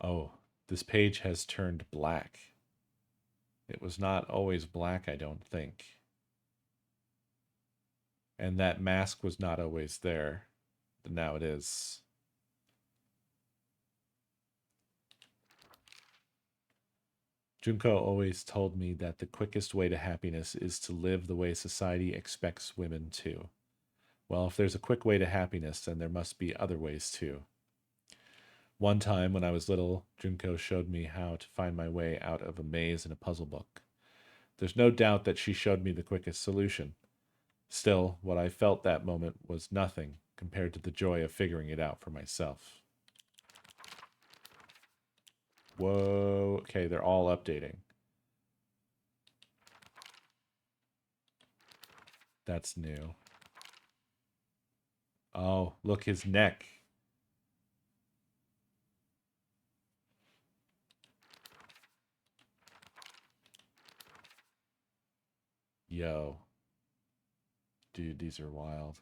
Oh, this page has turned black. It was not always black, I don't think. And that mask was not always there, but now it is. Junko always told me that the quickest way to happiness is to live the way society expects women to. Well, if there's a quick way to happiness, then there must be other ways too. One time when I was little, Junko showed me how to find my way out of a maze in a puzzle book. There's no doubt that she showed me the quickest solution. Still, what I felt that moment was nothing compared to the joy of figuring it out for myself. Whoa, okay, they're all updating. That's new. Oh, look, his neck. Yo. Dude, these are wild.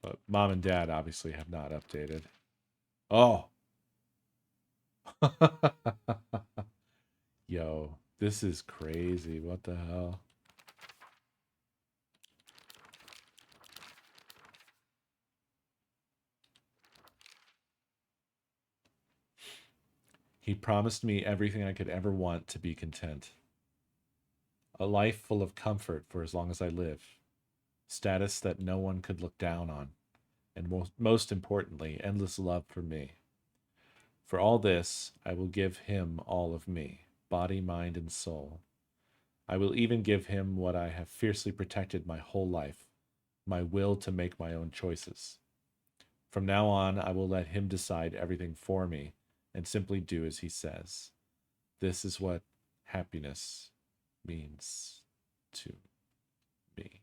But mom and dad obviously have not updated. Oh! Yo, this is crazy. What the hell? He promised me everything I could ever want to be content. A life full of comfort for as long as I live. Status that no one could look down on. And most importantly, endless love for me. For all this, I will give him all of me, body, mind, and soul. I will even give him what I have fiercely protected my whole life, my will to make my own choices. From now on, I will let him decide everything for me and simply do as he says. This is what happiness means to me.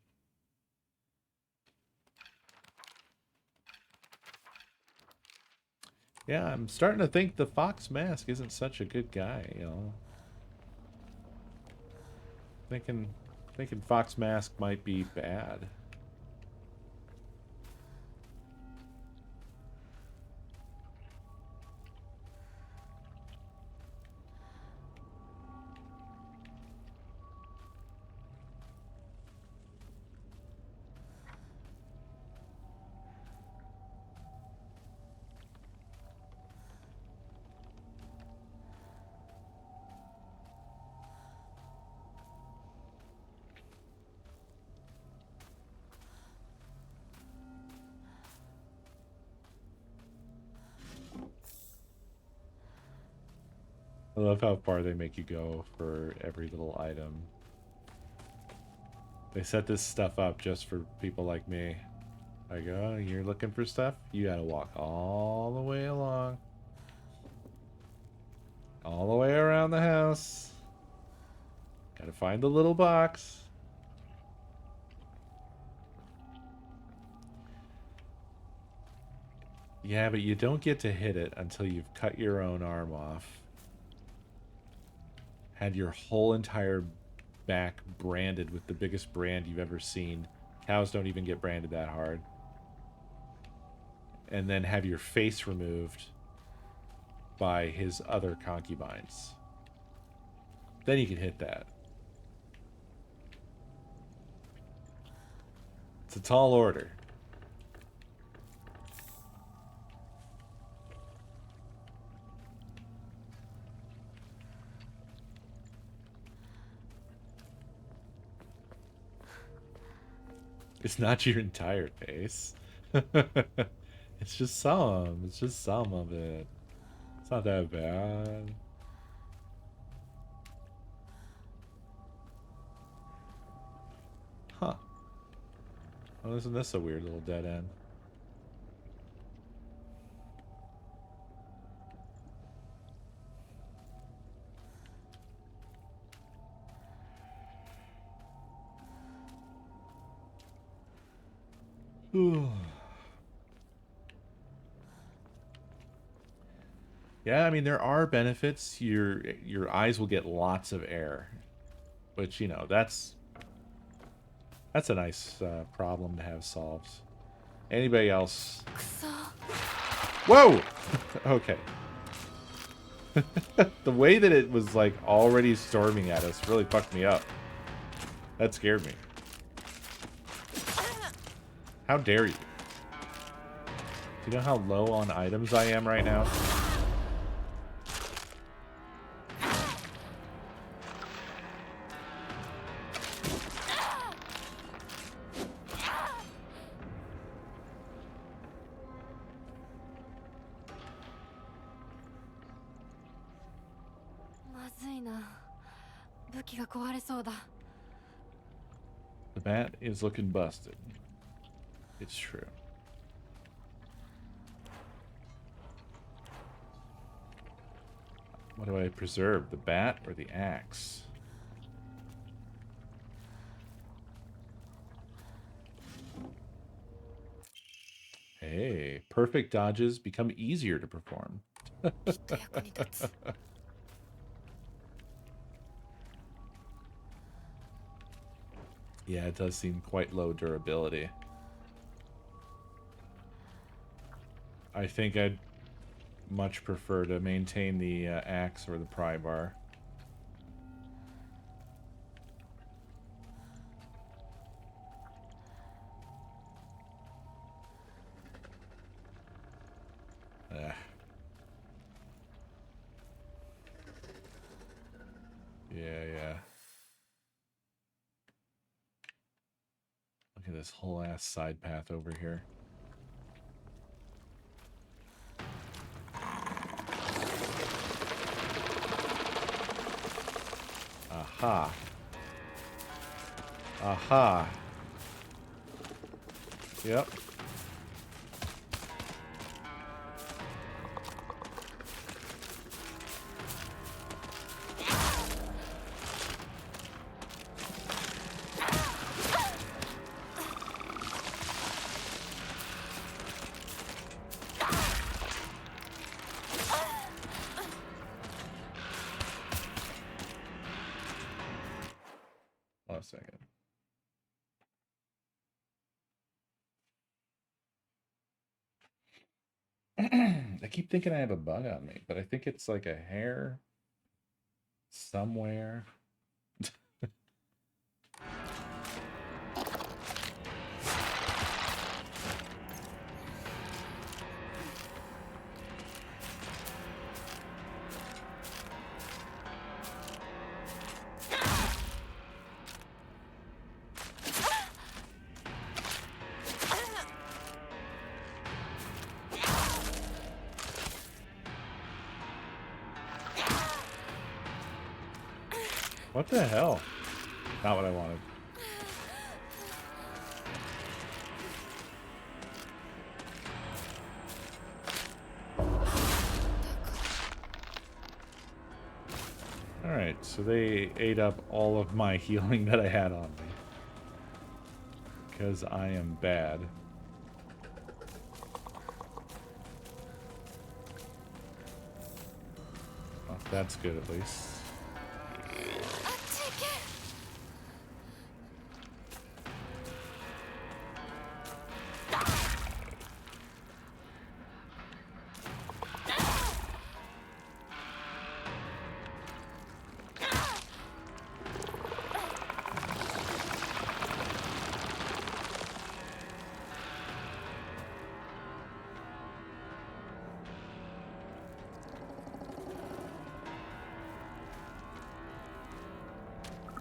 Yeah, I'm starting to think the Fox Mask isn't such a good guy, you know. Thinking Fox Mask might be bad. I love how far they make you go for every little item. They set this stuff up just for people like me. I go, you're looking for stuff? You gotta walk all the way along. All the way around the house. Gotta find the little box. Yeah, but you don't get to hit it until you've cut your own arm off. Had your whole entire back branded with the biggest brand you've ever seen. Cows don't even get branded that hard. And then have your face removed by his other concubines. Then you can hit that. It's a tall order. It's not your entire face. It's just some. It's just some of it. It's not that bad. Huh. Well, isn't this a weird little dead end? Yeah, I mean there are benefits. Your eyes will get lots of air, which you know that's a nice problem to have solved. Anybody else? Whoa! Okay. The way that it was like already storming at us really fucked me up. That scared me. How dare you? Do you know how low on items I am right now? The bat is looking busted. It's true. What do I preserve? The bat or the axe? Hey, perfect dodges become easier to perform. Yeah, it does seem quite low durability. I think I'd much prefer to maintain the axe or the pry bar. Yeah. Look at this whole ass side path over here. Aha. Aha. Yep. Hold on a second. I keep thinking I have a bug on me, but I think it's like a hair somewhere. What the hell? Not what I wanted. Alright, so they ate up all of my healing that I had on me. Because I am bad. Well, that's good at least.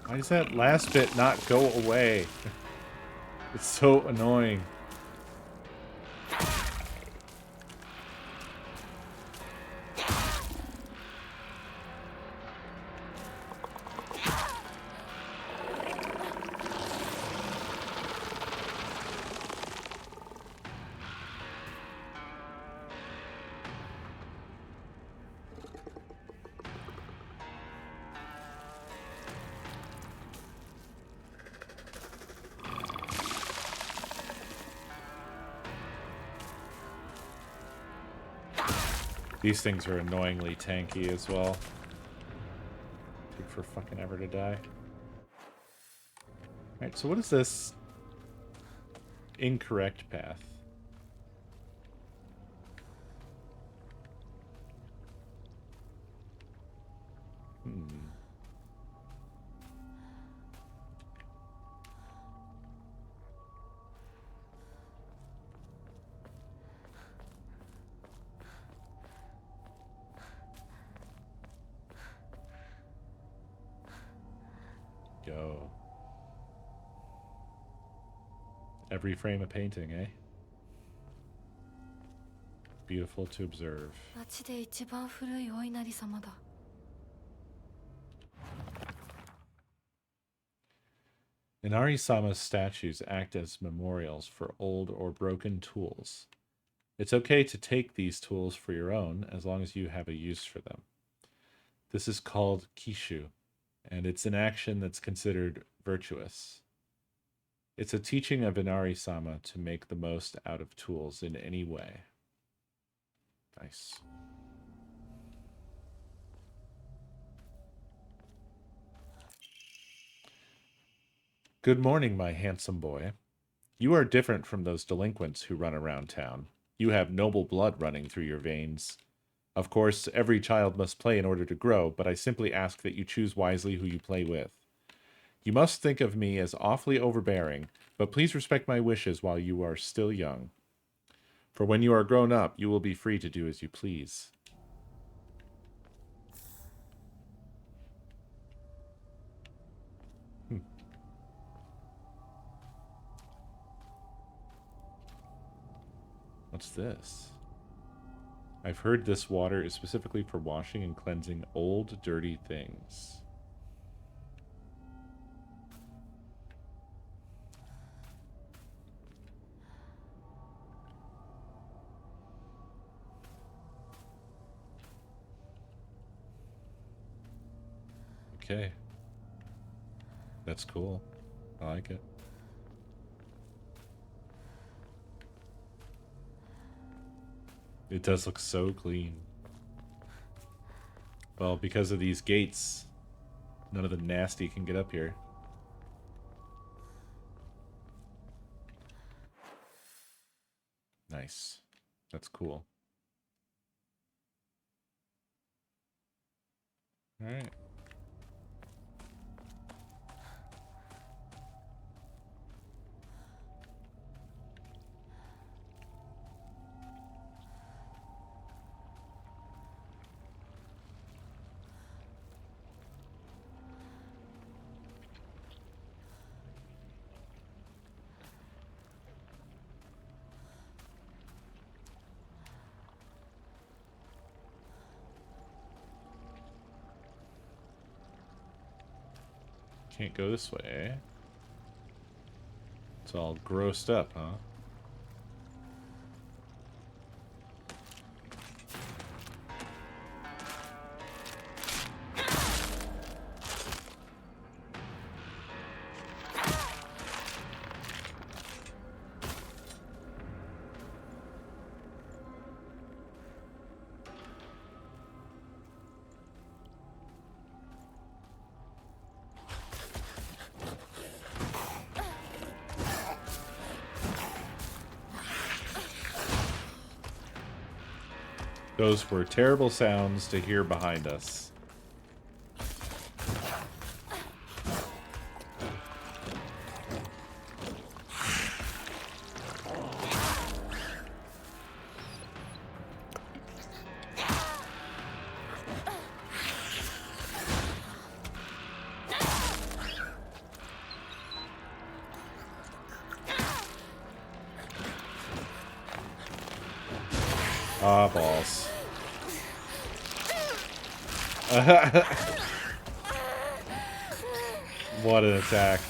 Why does that last bit not go away? It's so annoying. These things are annoyingly tanky as well. Take for fucking ever to die. Alright, so what is this incorrect path? Go. Every frame a painting, eh? Beautiful to observe. 町で一番古いお稲荷様だ。Inari-sama's statues act as memorials for old or broken tools. It's okay to take these tools for your own as long as you have a use for them. This is called kishu, and it's an action that's considered virtuous. It's a teaching of Inari-sama to make the most out of tools in any way. Nice. Good morning, my handsome boy. You are different from those delinquents who run around town. You have noble blood running through your veins. Of course, every child must play in order to grow, but I simply ask that you choose wisely who you play with. You must think of me as awfully overbearing, but please respect my wishes while you are still young. For when you are grown up, you will be free to do as you please. What's this? I've heard this water is specifically for washing and cleansing old, dirty things. Okay. That's cool. I like it. It does look so clean. Well, because of these gates, none of the nasty can get up here. Nice. That's cool. All right. Can't go this way. It's all grossed up, huh? Those were terrible sounds to hear behind us. Ah, balls. What an attack.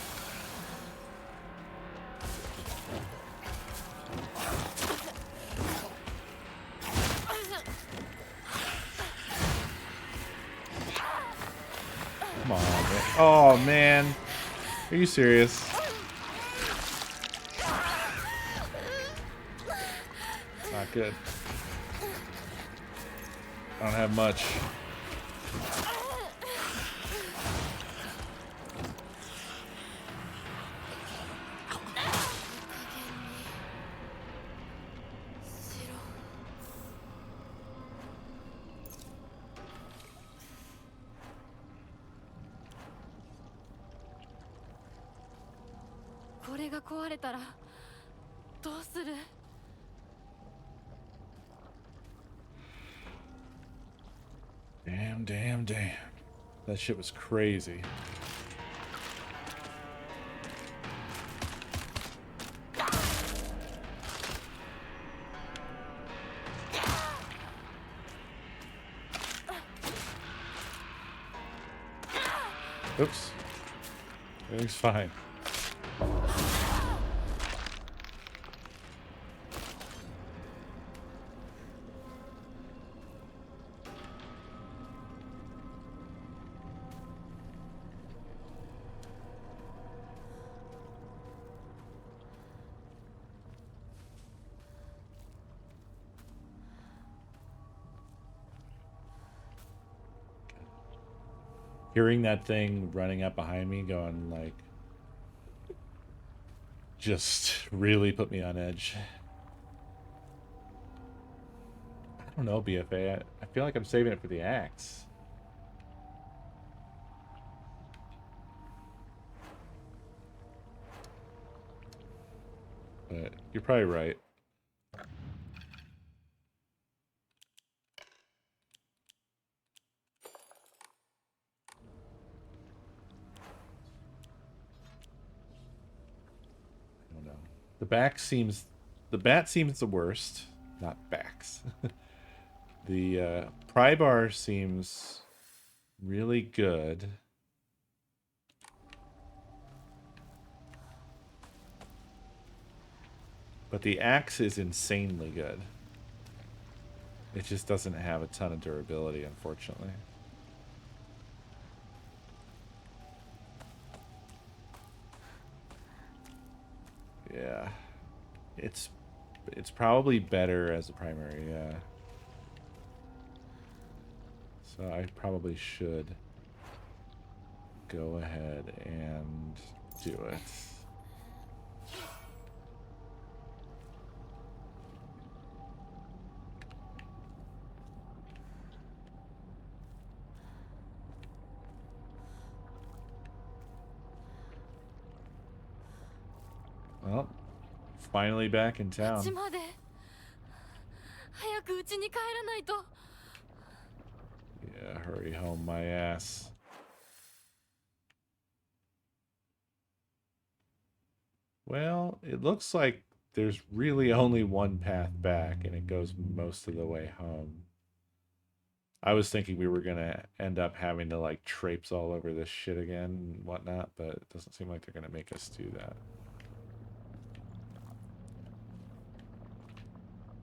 Come on, man. Oh, man. Are you serious? Not good. I don't have much. Damn. That shit was crazy. Oops. Everything's fine. Hearing that thing running up behind me going like just really put me on edge. I don't know, BFA. I feel like I'm saving it for the axe. But you're probably right. The bat seems the worst. Not backs. The pry bar seems really good. But the axe is insanely good. It just doesn't have a ton of durability, unfortunately. Yeah. It's probably better as a primary, yeah. So I probably should go ahead and do it. Well, finally back in town. Yeah, hurry home, my ass. Well, it looks like there's really only one path back, and it goes most of the way home. I was thinking we were gonna end up having to like traipse all over this shit again and whatnot, but it doesn't seem like they're gonna make us do that.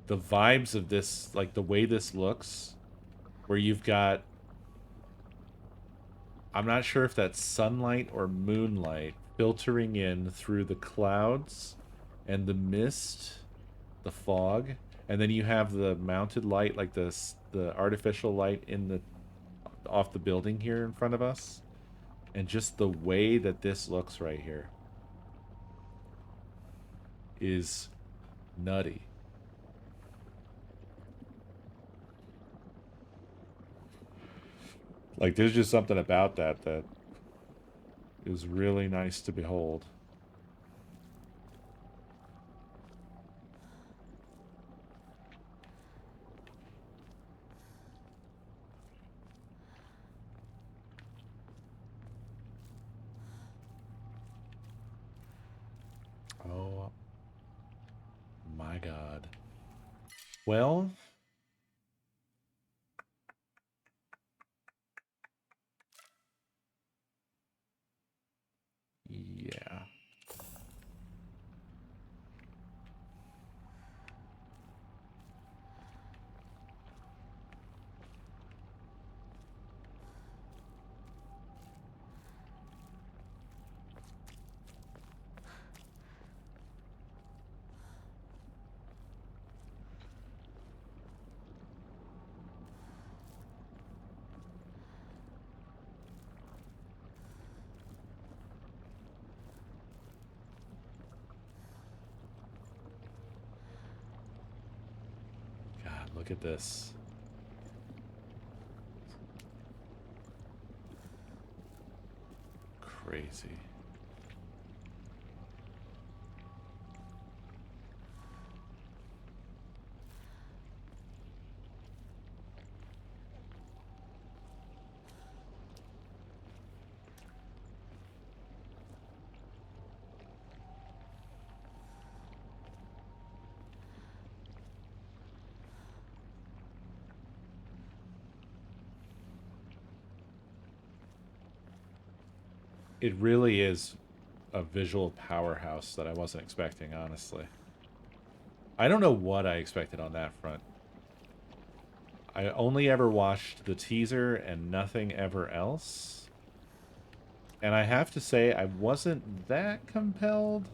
The vibes of this, like the way this looks, where you've got, I'm not sure if that's sunlight or moonlight filtering in through the clouds and the mist, the fog, and then you have the mounted light, like the artificial light in the off the building here in front of us, and just the way that this looks right here is nutty. Like, there's just something about that that is really nice to behold. Oh my God. Well, yeah. God, look at this. Crazy. It really is a visual powerhouse that I wasn't expecting, honestly. I don't know what I expected on that front. I only ever watched the teaser and nothing ever else. And I have to say, I wasn't that compelled.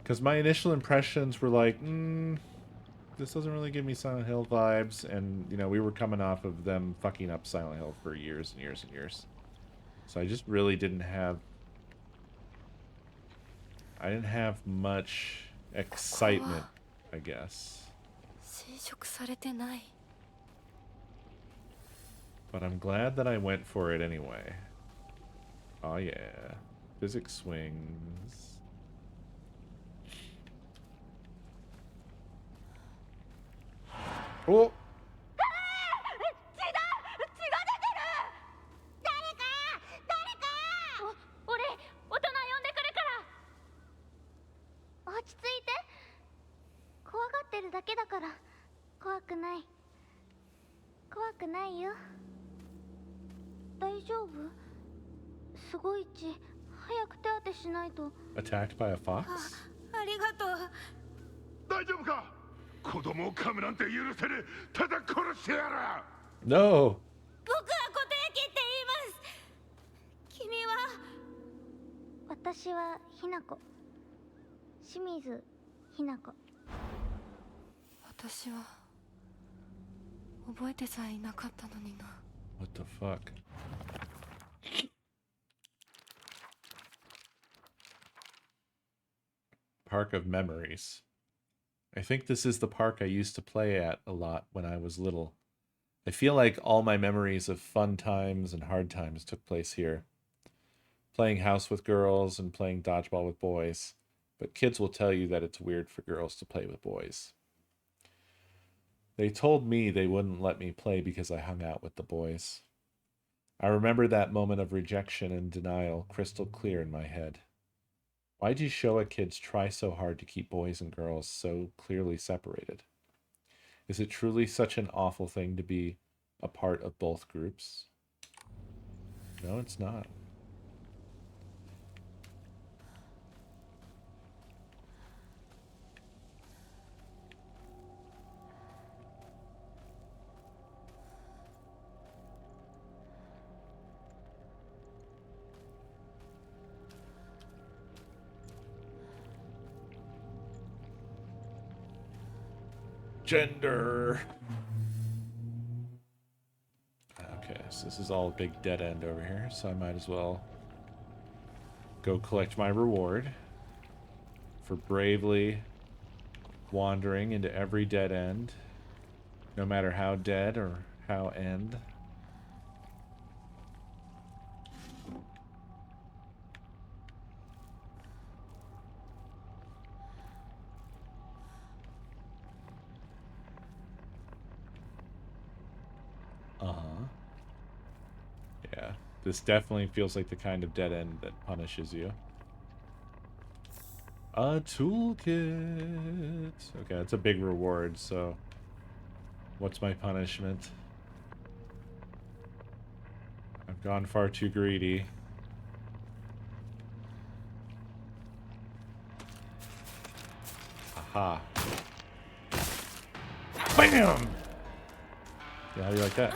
Because my initial impressions were like, this doesn't really give me Silent Hill vibes. And, you know, we were coming off of them fucking up Silent Hill for years and years and years. So I just really didn't have... I didn't have much excitement, I guess. But I'm glad that I went for it anyway. Oh yeah. Physics swings. Oh! 大丈夫？すごい血。早く手当てしないと。 Attacked by a fox? ありがとう。大丈夫か？子供を噛むなんて許せねえ。ただ殺してやる。 No! 僕は固定機って言います。君は？私はひなこ。清水ひなこ。私は覚えてさえいなかったのにな。 What the fuck? Park of Memories. I think this is the park I used to play at a lot when I was little. I feel like all my memories of fun times and hard times took place here. Playing house with girls and playing dodgeball with boys. But kids will tell you that it's weird for girls to play with boys. They told me they wouldn't let me play because I hung out with the boys. I remember that moment of rejection and denial crystal clear in my head. Why do Showa kids try so hard to keep boys and girls so clearly separated? Is it truly such an awful thing to be a part of both groups? No, it's not. Gender. Okay, so this is all a big dead end over here, so I might as well go collect my reward for bravely wandering into every dead end, no matter how dead or how end. Uh-huh. Yeah, this definitely feels like the kind of dead end that punishes you. A toolkit. Okay, that's a big reward, so what's my punishment? I've gone far too greedy. Aha. BAM! Yeah, how do you like that?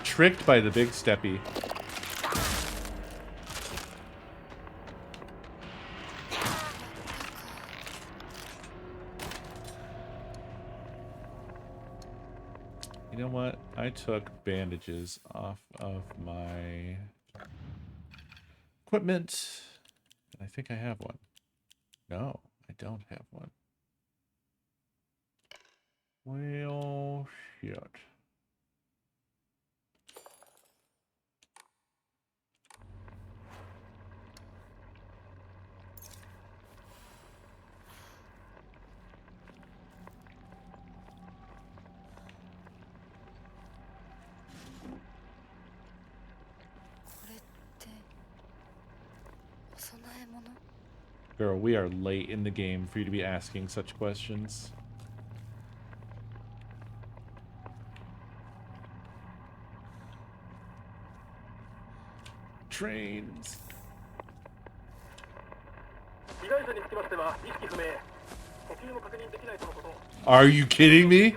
Tricked by the big steppy. You know what? I took bandages off of my equipment. I think I have one. No, I don't have one. Well, shit. Girl, we are late in the game for you to be asking such questions. Trains. Are you kidding me?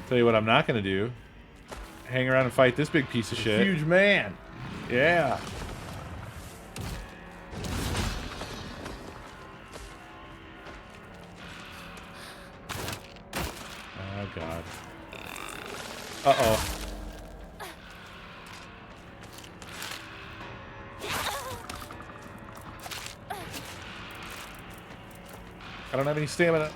Tell you what I'm not gonna do. Hang around and fight this big piece of shit. Huge man. Yeah. Oh god. Uh-oh. I don't have any stamina.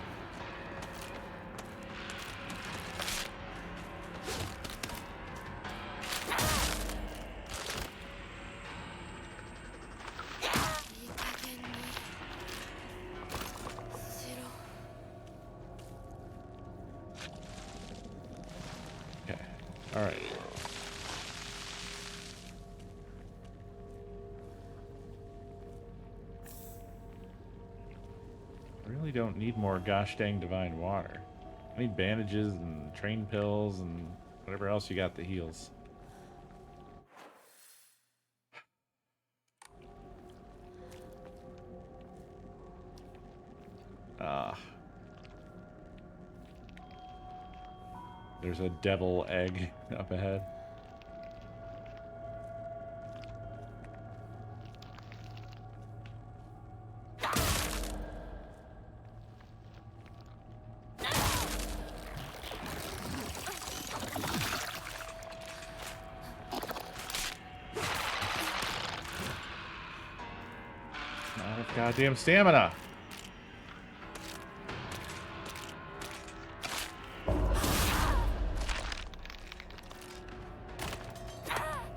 Don't need more gosh dang divine water. I need bandages and train pills and whatever else you got that heals. Ah. There's a devil egg up ahead. Goddamn stamina.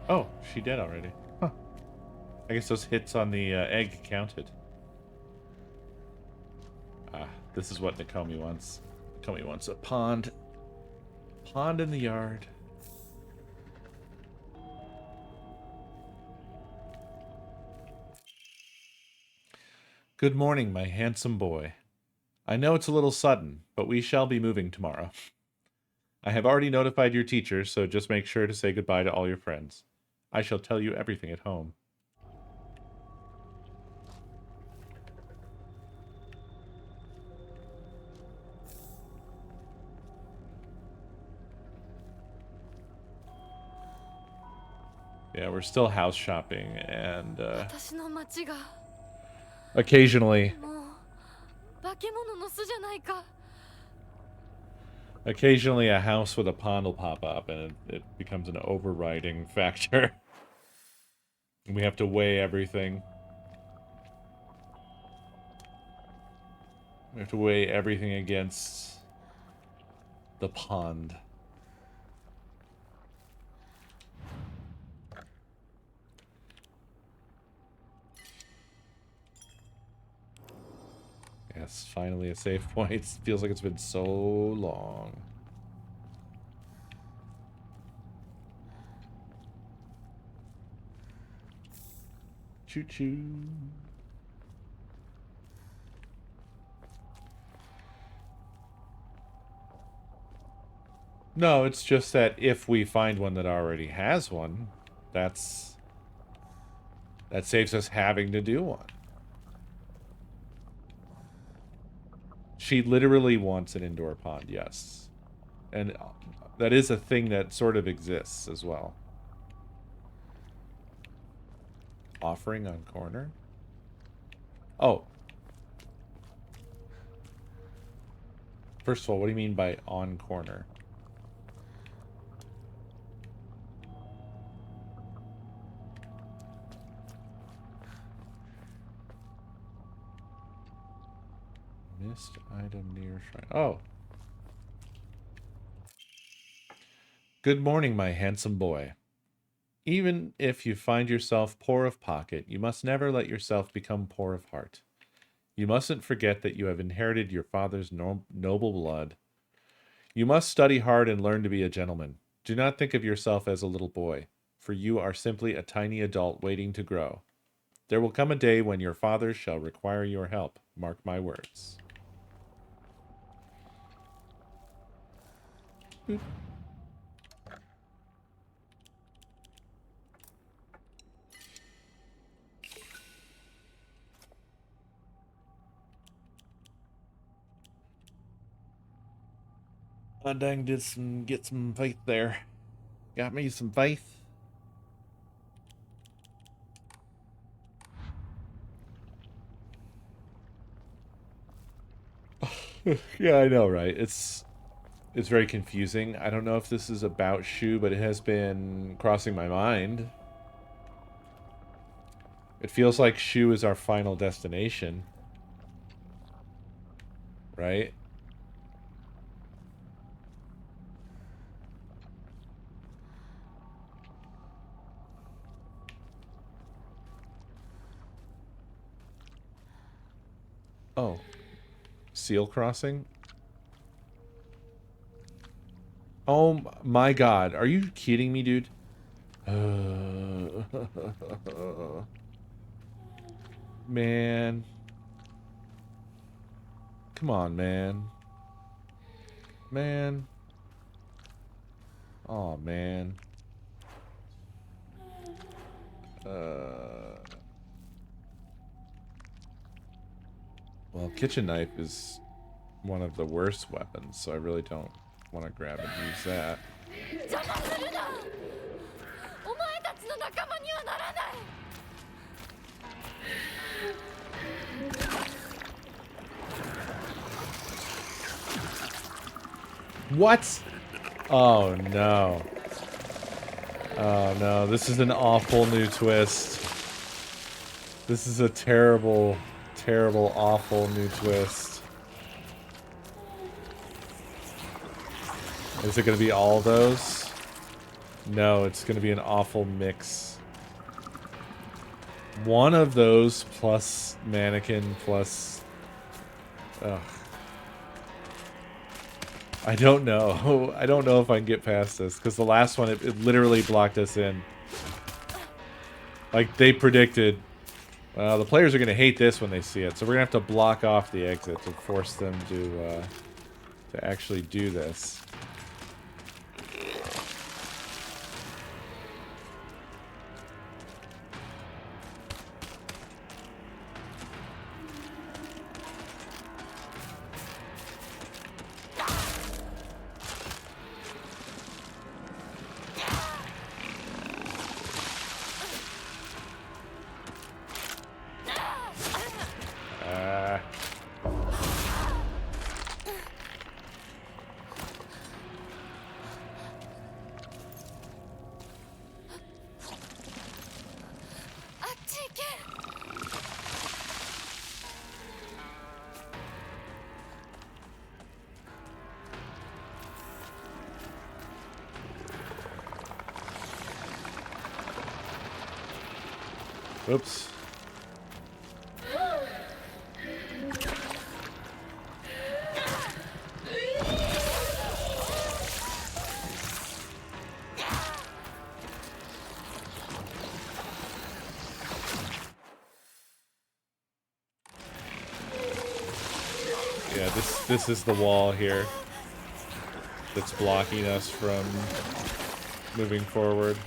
Oh, she dead already. Huh. I guess those hits on the egg counted. Ah, this is what Nakomi wants. Nakomi wants a pond. Pond in the yard. Good morning, my handsome boy. I know it's a little sudden, but we shall be moving tomorrow. I have already notified your teacher, so just make sure to say goodbye to all your friends. I shall tell you everything at home. Yeah, we're still house shopping, and 私の町が occasionally もう化け物の巣じゃないか occasionally a house with a pond will pop up, and it becomes an overriding factor. And we have to weigh everything. We have to weigh everything against the pond. Yes, finally a save point. It feels like it's been so long. Choo-choo. No, it's just that if we find one that already has one, that saves us having to do one. She literally wants an indoor pond, yes. And that is a thing that sort of exists as well. Offering on corner? Oh. First of all, what do you mean by on corner? Missed item near shrine. Oh. Good morning, my handsome boy. Even if you find yourself poor of pocket, you must never let yourself become poor of heart. You mustn't forget that you have inherited your father's noble blood. You must study hard and learn to be a gentleman. Do not think of yourself as a little boy, for you are simply a tiny adult waiting to grow. There will come a day when your father shall require your help. Mark my words. Boop. I dang did get some faith there. Got me some faith. Yeah, I know, right? It's very confusing. I don't know if this is about Shu, but it has been crossing my mind. It feels like Shu is our final destination. Right? Oh. Seal crossing? Oh my god. Are you kidding me, dude? Man. Come on, man. Man. Oh, man. Well, kitchen knife is one of the worst weapons, so I really don't want to grab and use that. What? Oh no. Oh no, this is an awful new twist. This is a terrible, terrible, awful new twist. Is it going to be all those? No, it's going to be an awful mix. One of those plus mannequin plus Ugh. I don't know. I don't know if I can get past this, because the last one, it literally blocked us in. Like, they predicted, the players are going to hate this when they see it, so we're going to have to block off the exit to force them to actually do this. Oops. Yeah, this is the wall here that's blocking us from moving forward.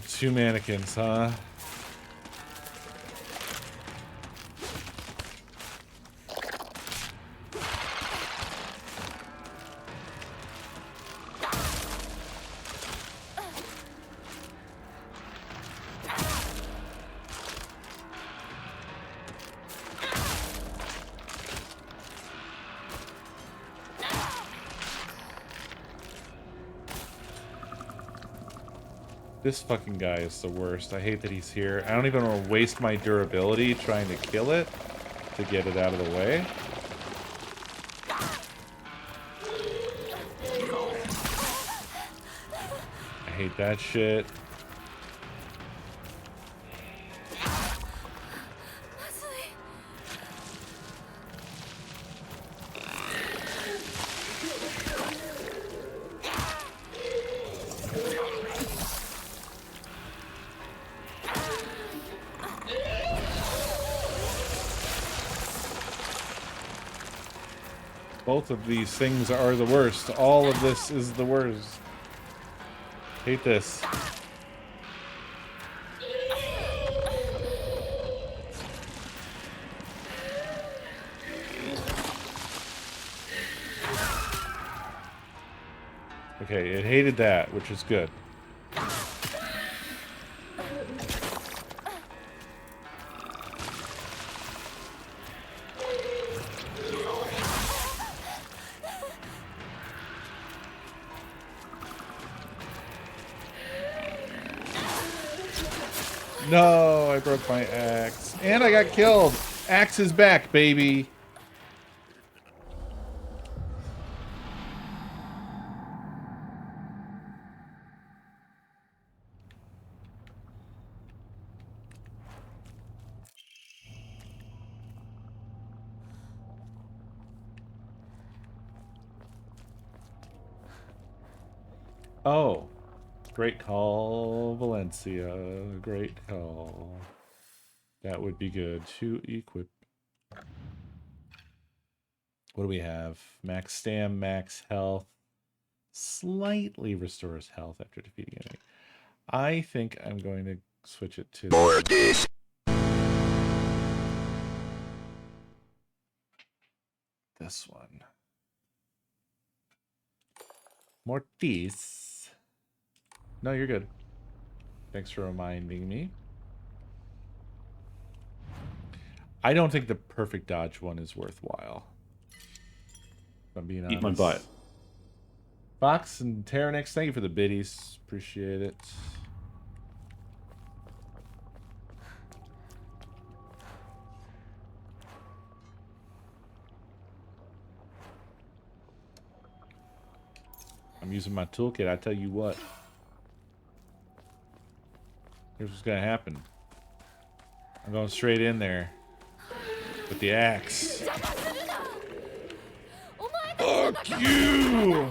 Two mannequins, huh? This fucking guy is the worst. I hate that he's here. I don't even want to waste my durability trying to kill it to get it out of the way. I hate that shit. Both of these things are the worst. All of this is the worst. Hate this. Okay, it hated that, which is good. No, I broke my axe. And I got killed. Axe is back, baby. Oh. Great call, Valencia. Great call. That would be good to equip. What do we have? Max stam, max health. Slightly restores health after defeating enemy. I think I'm going to switch it to this one. Mortis. No, you're good. Thanks for reminding me. I don't think the perfect dodge one is worthwhile. If I'm being honest. Eat my butt. Fox and Terranix, thank you for the biddies. Appreciate it. I'm using my toolkit, I tell you what. Here's what's gonna happen. I'm going straight in there with the axe. 邪魔するな。お前たちの仲 Fuck you!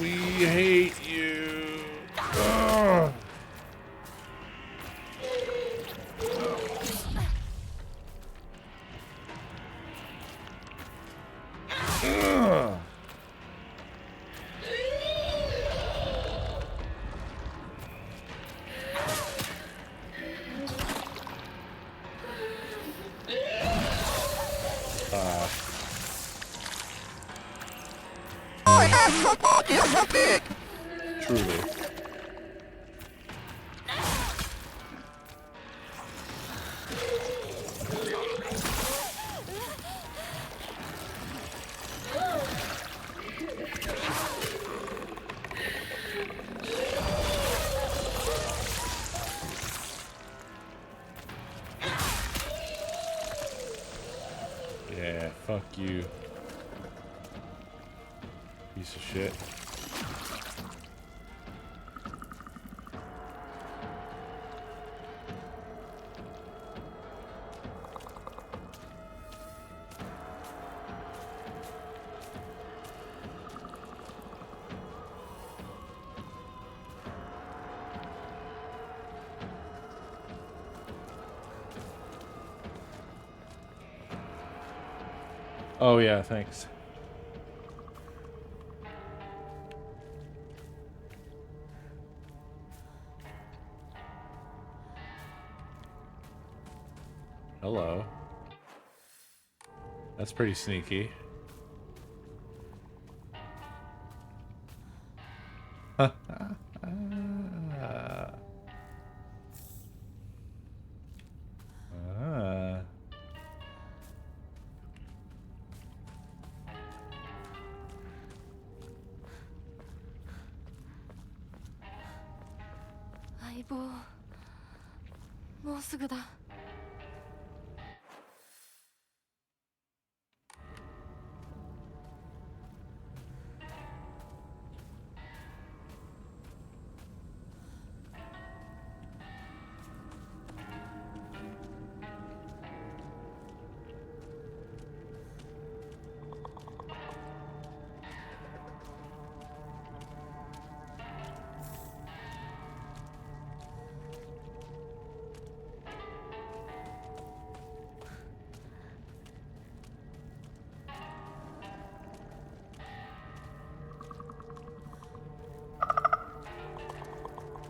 We hate you. Ugh. Ugh. Truly. Yeah, fuck you. Piece of shit. Oh yeah, thanks. Hello. That's pretty sneaky. Ah. 相棒、もうすぐだ。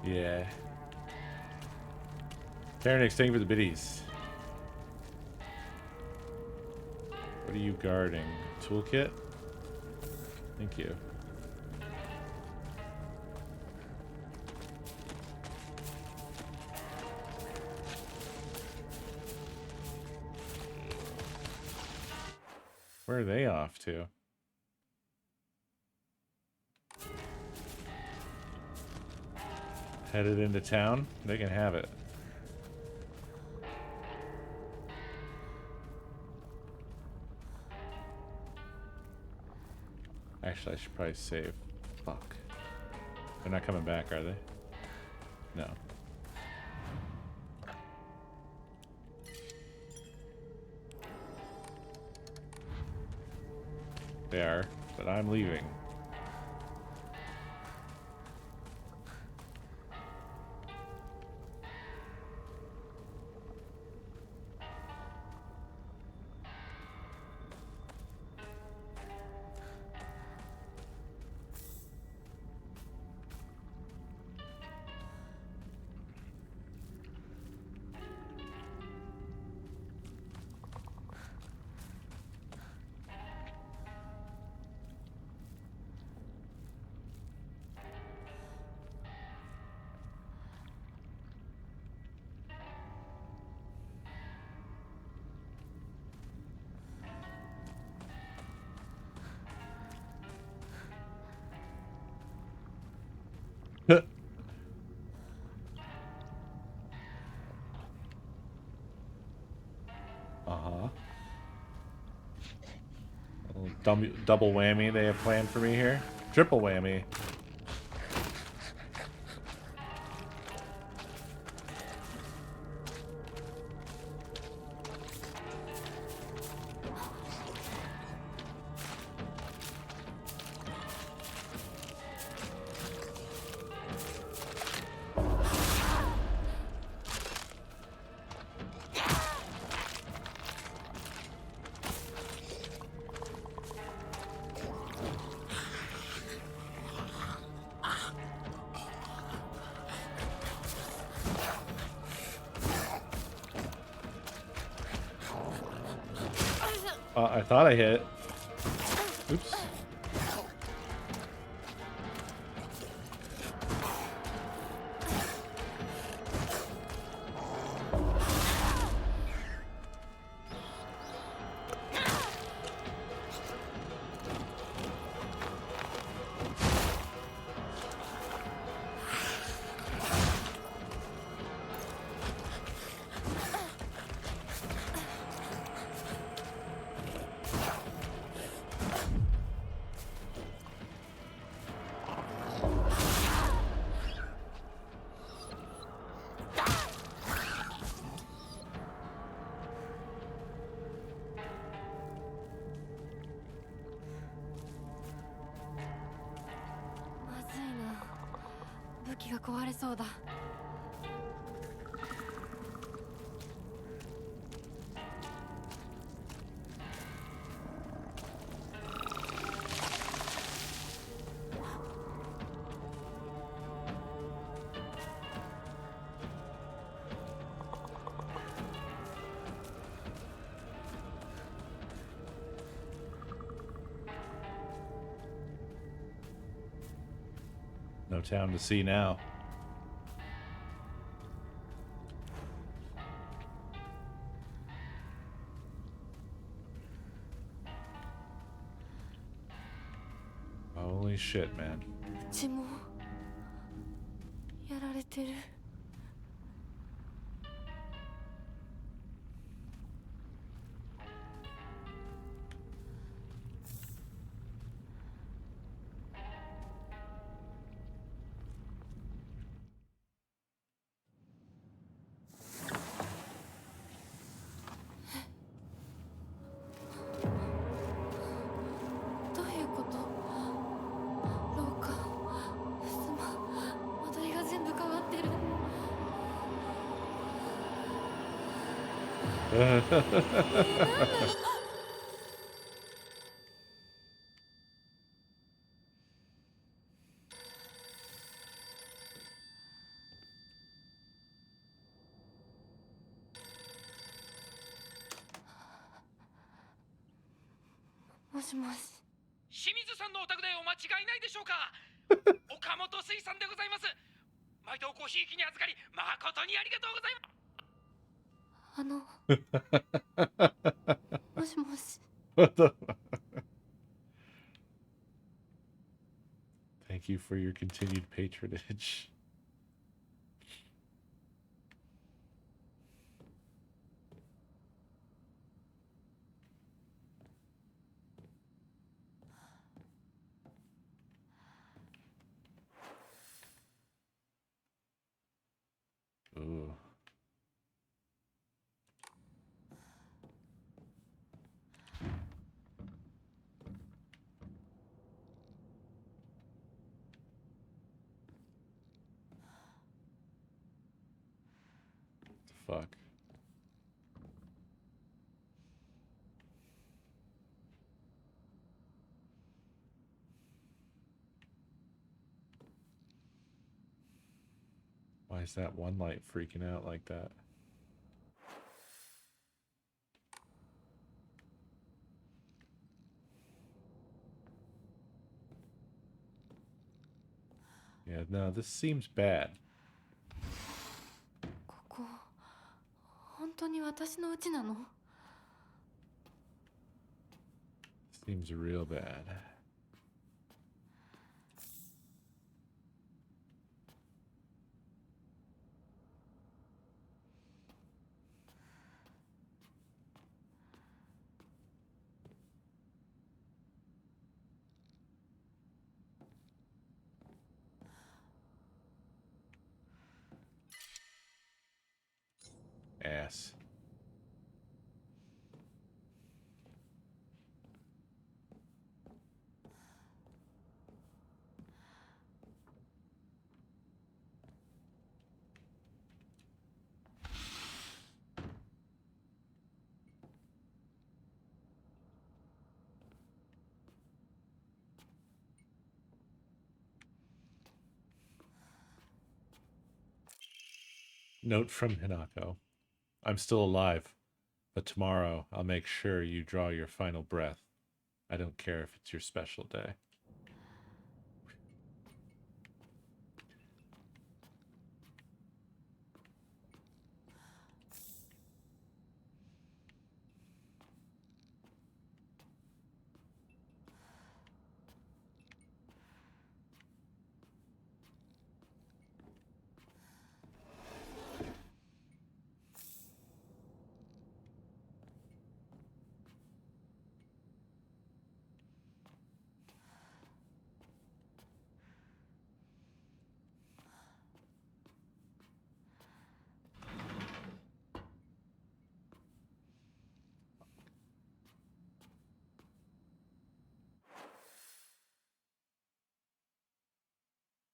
Yeah. Terranix, thank you for the biddies. What are you guarding? Toolkit? Thank you. Where are they off to? Headed into town? They can have it. Actually, I should probably save. Fuck. They're not coming back, are they? No. They are, but I'm leaving. double whammy they have planned for me here. Triple whammy. I thought I hit. Oops. No town to see now. Holy shit, man. うちもやられてる。どういうこと？廊下、襖、間取りが全部変わってる。もしもし。清水さんのお宅でお間違いないでしょうか。岡本水産でございます。毎度ごひいきに預かり誠にありがとうございます。もしもし。 What the? Thank you for your continued patronage. Ooh. Fuck. Why is that one light freaking out like that? Yeah, no, this seems bad. ここ本当に私の家なの？ Seems real bad. Yes. Note from Hinako. I'm still alive, but tomorrow I'll make sure you draw your final breath. I don't care if it's your special day.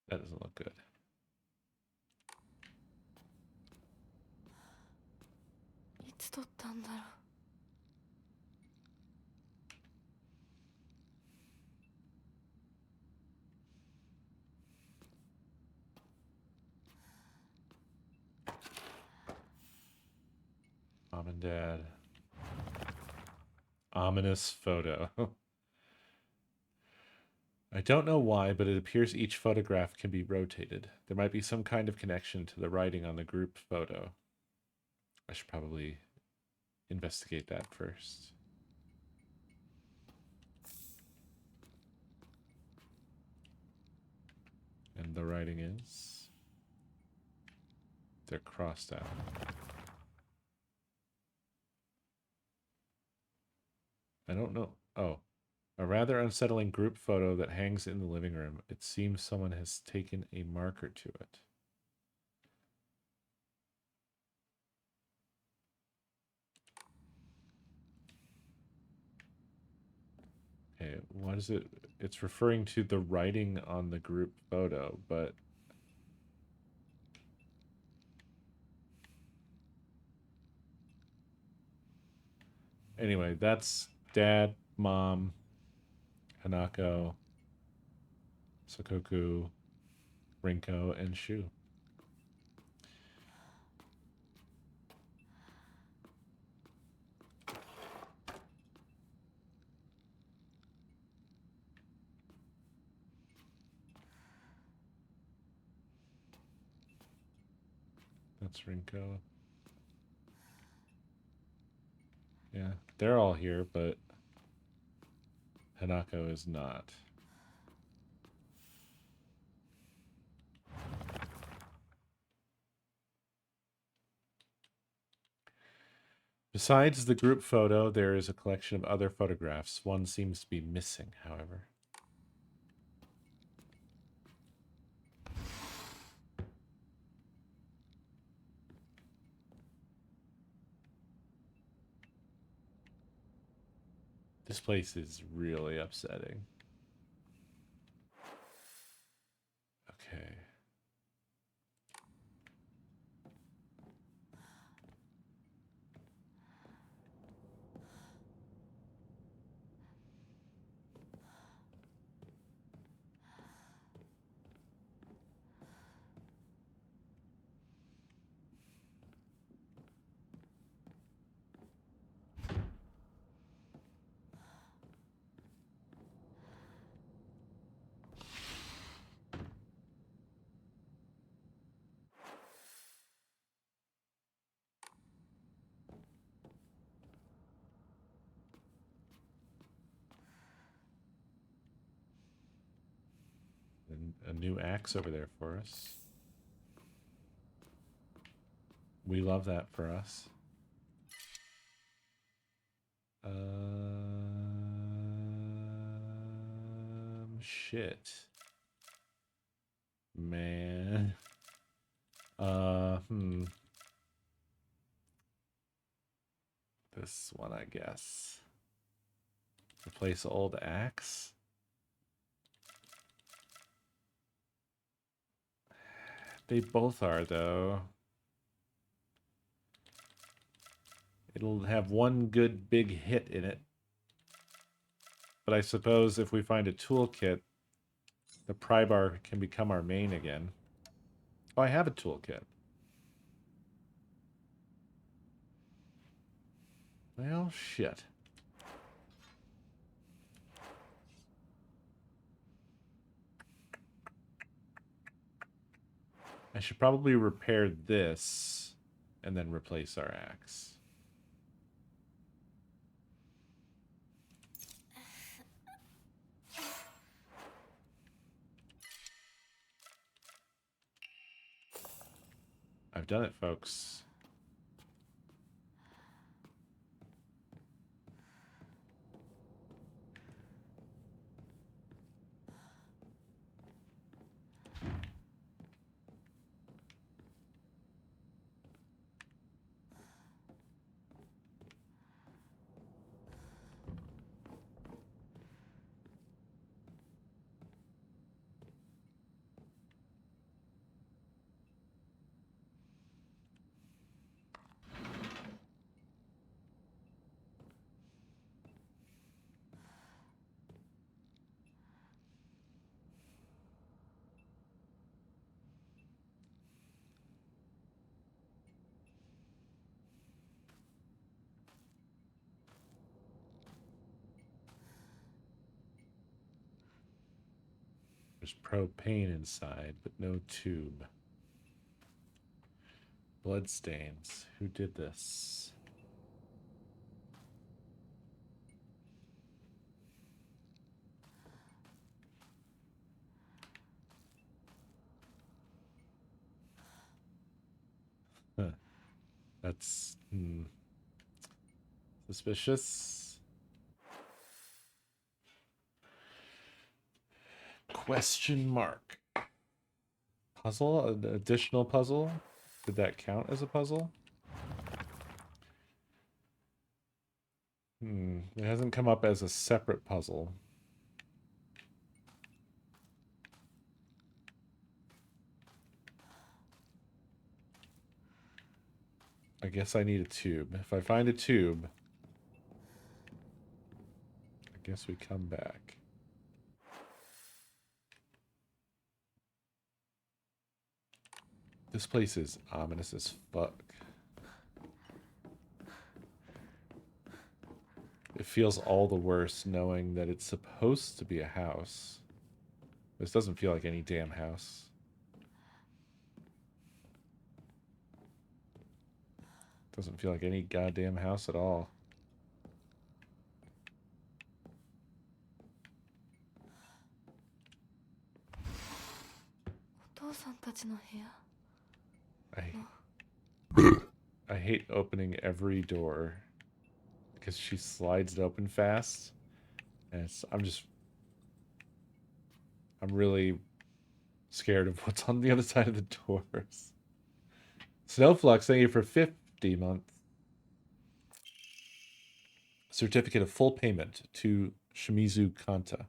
That doesn't look good. いつ撮ったんだろう。 Mom and Dad. Ominous photo. I don't know why, but it appears each photograph can be rotated. There might be some kind of connection to the writing on the group photo. I should probably investigate that first. And the writing is... they're crossed out. I don't know. Oh. A rather unsettling group photo that hangs in the living room. It seems someone has taken a marker to it. Okay, what is it? It's referring to the writing on the group photo, but... anyway, that's Dad, Mom, Hanako, Sokoku, Rinko, and Shu. That's Rinko. Yeah, they're all here, but Hanako is not. Besides the group photo, there is a collection of other photographs. One seems to be missing, however. This place is really upsetting. Okay. And a new axe over there for us. We love that for us. Shit. Man. This one, I guess. Replace old axe. They both are, though. It'll have one good big hit in it. But I suppose if we find a toolkit, the pry bar can become our main again. Oh, I have a toolkit. Well, shit. I should probably repair this and then replace our axe. I've done it, folks. There's propane inside, but no tube. Bloodstains. Who did this? Huh. That's suspicious. Question mark. Puzzle? An additional puzzle? Did that count as a puzzle? It hasn't come up as a separate puzzle. I guess I need a tube. If I find a tube, I guess we come back. This place is ominous as fuck. It feels all the worse knowing that it's supposed to be a house. This doesn't feel like any damn house. Doesn't feel like any goddamn house at all. I hate opening every door because she slides it open fast, and I'm really scared of what's on the other side of the doors. Snowflux, thank you for 50 months. Certificate of full payment to Shimizu Kanta.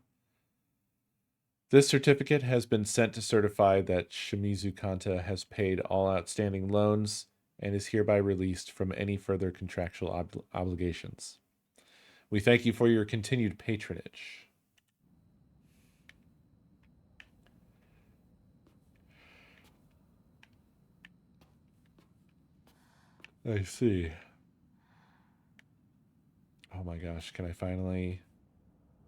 This certificate has been sent to certify that Shimizu Kanta has paid all outstanding loans and is hereby released from any further contractual obligations. We thank you for your continued patronage. I see. Oh my gosh, can I finally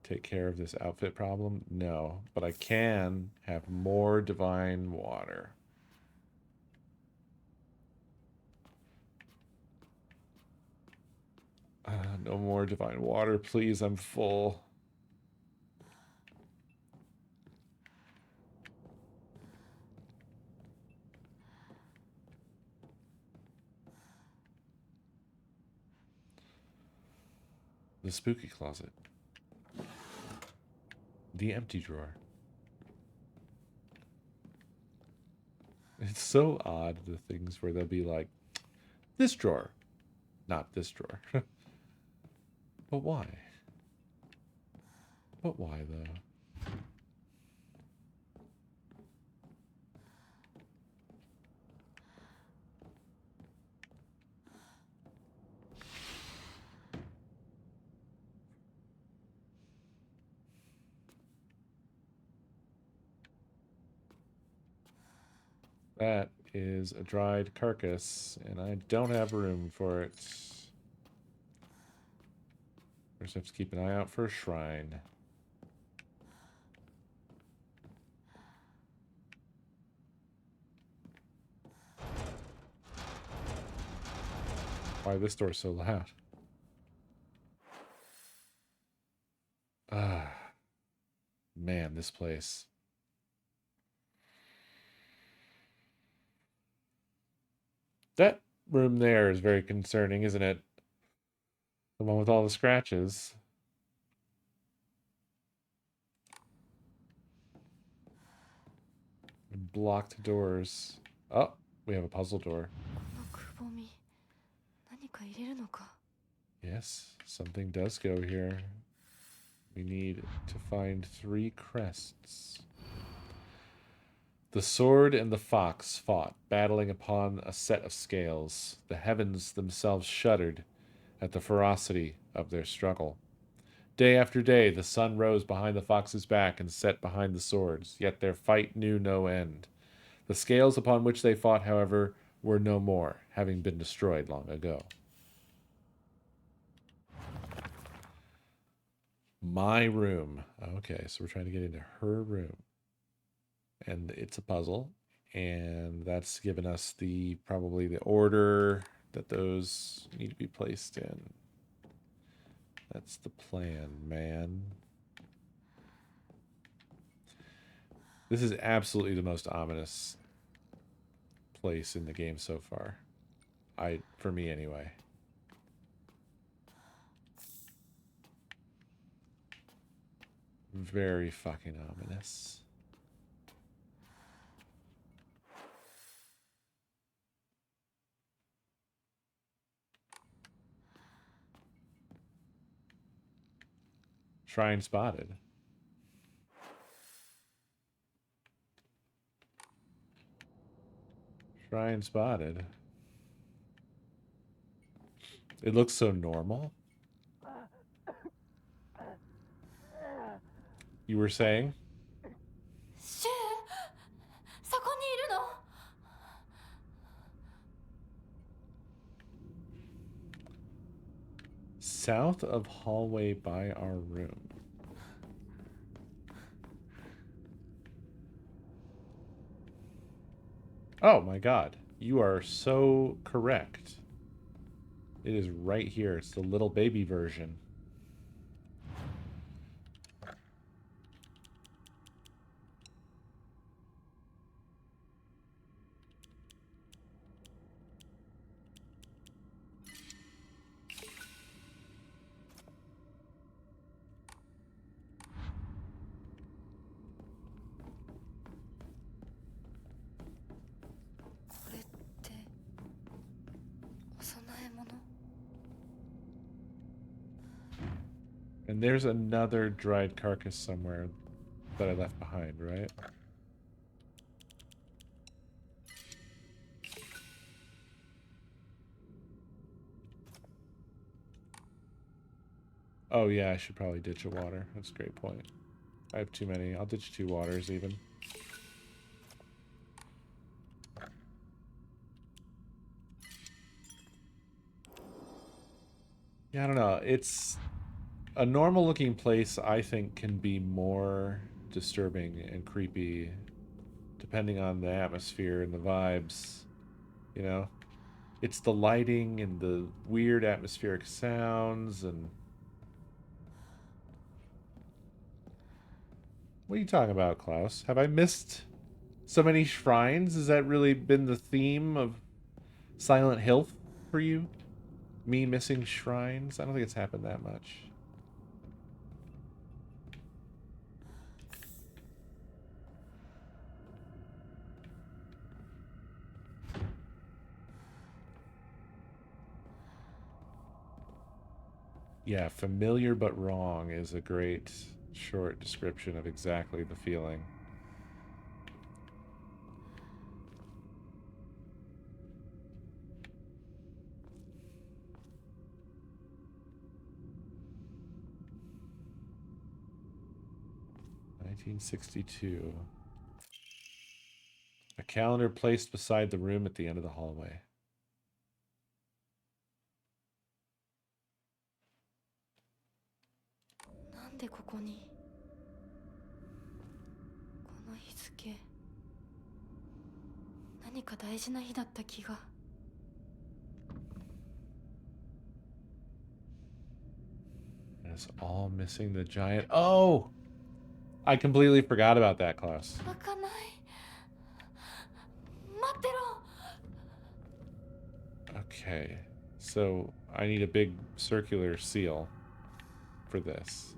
take care of this outfit problem? No, but I can have more divine water. No more divine water, please. I'm full. The spooky closet. The empty drawer. It's so odd, the things where they'll be like, this drawer, not this drawer. But why? But why, though? That is a dried carcass, and I don't have room for it. First, I have to keep an eye out for a shrine. Why this door so loud? Ah, man, this place. That room there is very concerning, isn't it? The one with all the scratches. And blocked doors. Oh, we have a puzzle door. このくぼみ何か入れるのか Yes, something does go here. We need to find 3 crests. The sword and the fox fought, battling upon a set of scales. The heavens themselves shuddered at the ferocity of their struggle. Day after day, the sun rose behind the fox's back and set behind the swords, yet their fight knew no end. The scales upon which they fought, however, were no more, having been destroyed long ago. My room. Okay, so we're trying to get into her room. And it's a puzzle. And that's given us probably the order that those need to be placed in. That's the plan, man. This is absolutely the most ominous place in the game so far. For me anyway. Very fucking ominous. Shrine spotted. Shrine spotted. It looks so normal. You were saying? シュウそこにいるの South of hallway by our room. Oh my god. You are so correct. It is right here. It's the little baby version. And there's another dried carcass somewhere that I left behind, right? Oh yeah, I should probably ditch a water. That's a great point. I have too many. I'll ditch 2 waters even. Yeah, I don't know. It's a normal looking place, I think, can be more disturbing and creepy depending on the atmosphere and the vibes, you know? It's the lighting and the weird atmospheric sounds and... What are you talking about, Klaus? Have I missed so many shrines? Has that really been the theme of Silent Hill for you? Me missing shrines? I don't think it's happened that much. Yeah, familiar but wrong is a great short description of exactly the feeling. "1962. A calendar placed beside the room at the end of the hallway." And it's all missing the giant. Oh! I completely forgot about that, Klaus. Okay. So I need a big circular seal for this.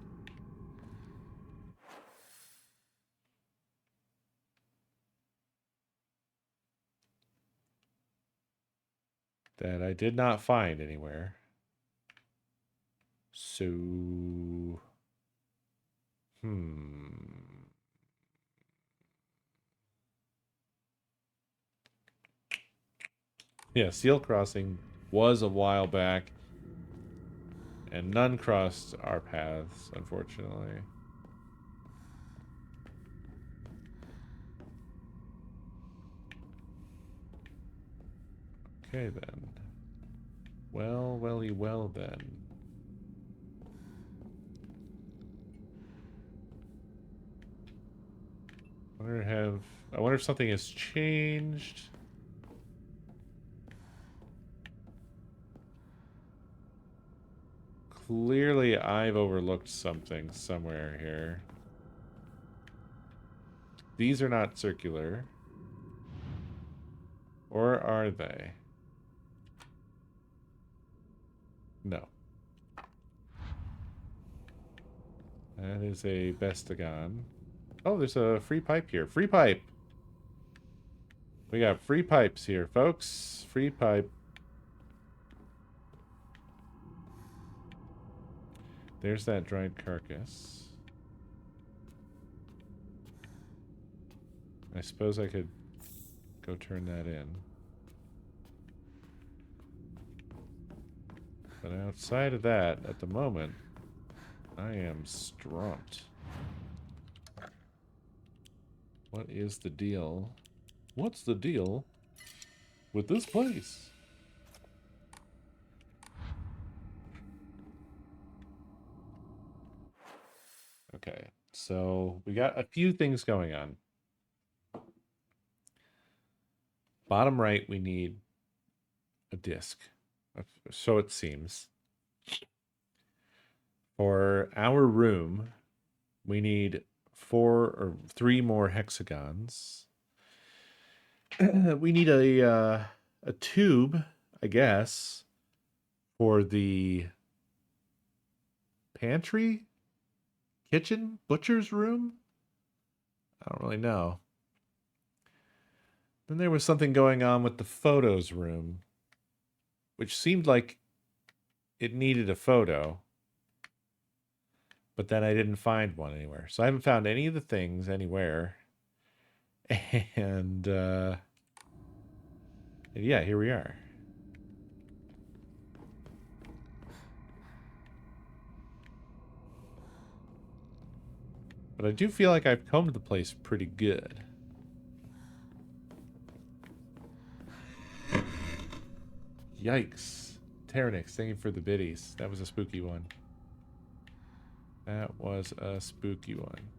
That I did not find anywhere. So... Yeah, seal crossing was a while back. And none crossed our paths, unfortunately. Okay, then. Well, welly, well, then. I wonder if something has changed. Clearly, I've overlooked something somewhere here. These are not circular. Or are they? No. That is a Bestagon. Oh, there's a free pipe here. Free pipe! We got free pipes here, folks. Free pipe. There's that dried carcass. I suppose I could go turn that in. But outside of that, at the moment, I am strumped. What is the deal? What's the deal with this place? Okay, so we got a few things going on. Bottom right, we need a disc. So it seems. For our room, we need 3 more hexagons. We need a tube, I guess, for the pantry, kitchen, butcher's room. I don't really know. Then there was something going on with the photos room, which seemed like it needed a photo. But then I didn't find one anywhere. So I haven't found any of the things anywhere. And yeah, here we are. But I do feel like I've combed the place pretty good. Yikes. Tyrannix, thank you for the biddies. That was a spooky one. That was a spooky one.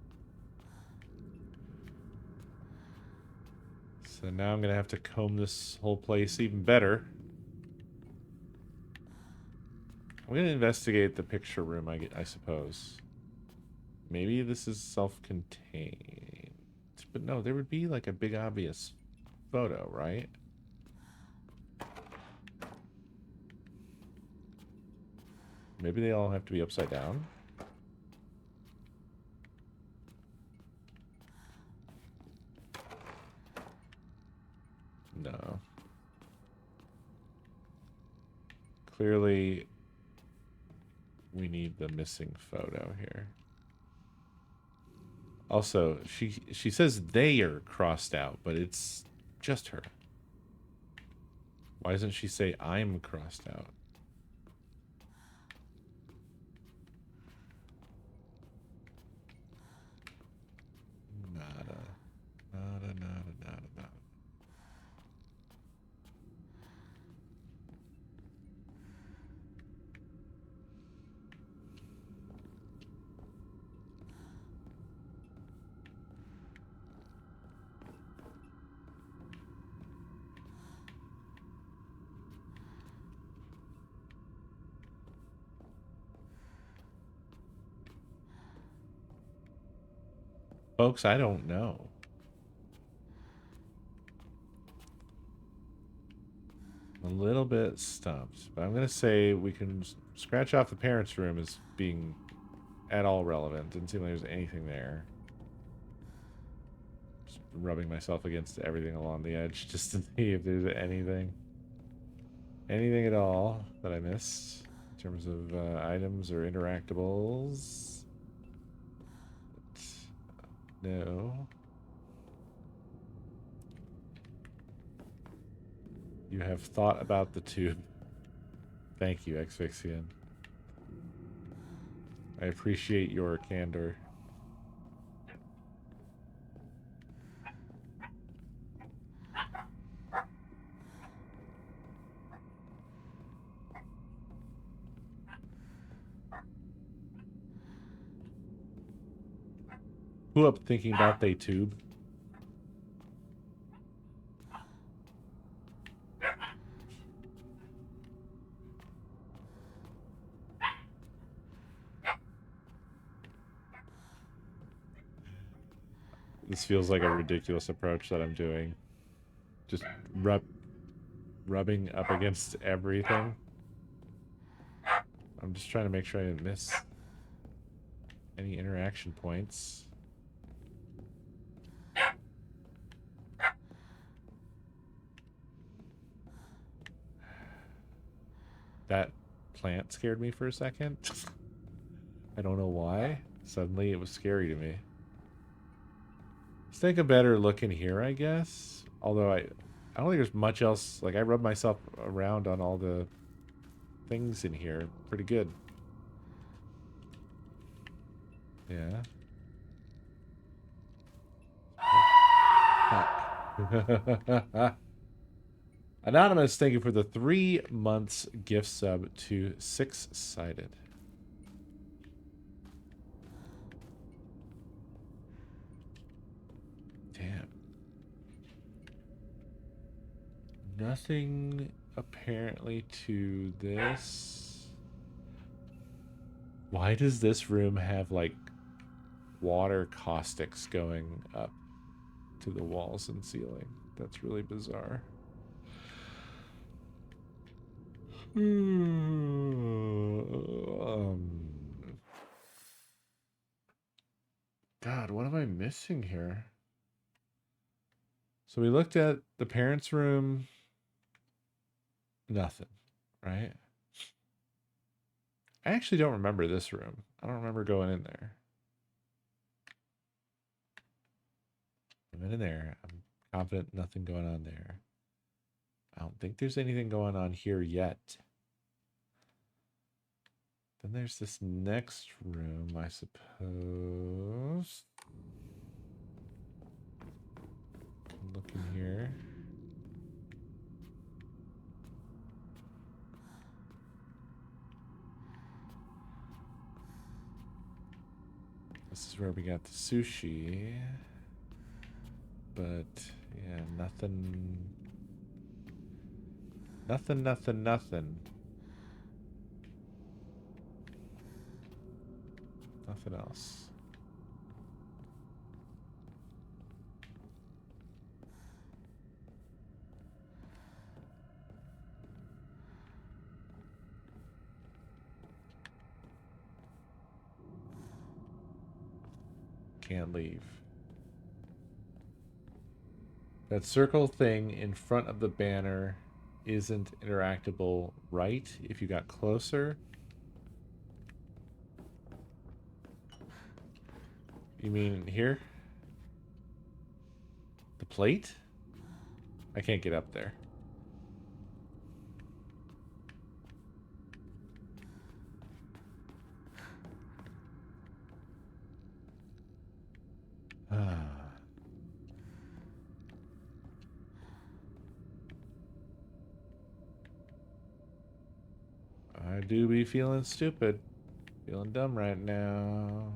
So now I'm going to have to comb this whole place even better. I'm going to investigate the picture room, I suppose. Maybe this is self-contained. But no, there would be like a big obvious photo, right? Maybe they all have to be upside down? No. Clearly, we need the missing photo here. Also, she says they are crossed out, but it's just her. Why doesn't she say I'm crossed out? Nada. Nada, nada, nada, nada. Folks, I don't know. A little bit stumped, but I'm going to say we can scratch off the parents' room as being at all relevant. Didn't seem like there's anything there. Just rubbing myself against everything along the edge just to see if there's anything. Anything at all that I missed in terms of items or interactables. No. You have thought about the tube. Thank you, Asphyxian. I appreciate your candor. Who up thinking about they tube? This feels like a ridiculous approach that I'm doing. Just rubbing up against everything. I'm just trying to make sure I didn't miss any interaction points. That plant scared me for a second. I don't know why. Suddenly it was scary to me. Let's take a better look in here, I guess. Although I don't think there's much else. Like, I rubbed myself around on all the things in here pretty good. Yeah. Fuck. Anonymous, thank you for the 3 months gift sub to Six Sided. Damn. Nothing apparently to this. Why does this room have like water caustics going up to the walls and ceiling? That's really bizarre. God, what am I missing here? So we looked at the parents' room. Nothing, right? I actually don't remember this room. I don't remember going in there. I went in there. I'm confident nothing going on there. I don't think there's anything going on here yet. Then there's this next room, I suppose. Look in here. This is where we got the sushi. But, yeah, nothing. Nothing. Nothing else. Can't leave. That circle thing in front of the banner isn't interactable, right? If you got closer. You mean here? The plate? I can't get up there. I do be feeling stupid. Feeling dumb right now.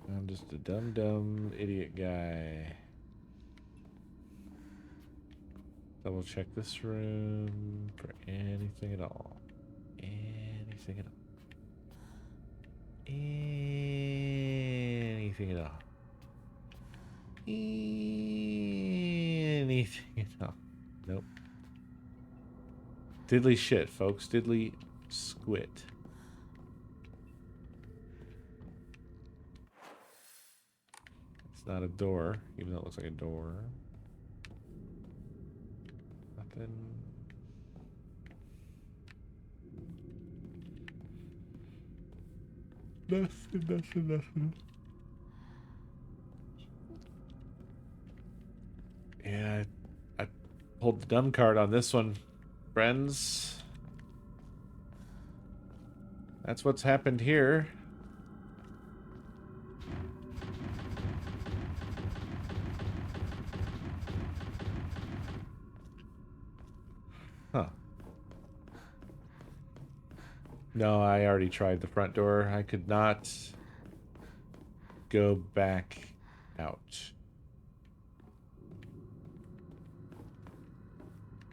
I'm just a dumb idiot guy. Double check this room for anything at all. Anything at all. Anything at all. Anything at all. Nope. Diddly shit, folks. Diddly squid. It's not a door, even though it looks like a door. Nothing. Nothing. Yeah, I pulled the dumb card on this one, friends. That's what's happened here. Huh. No, I already tried the front door. I could not go back out.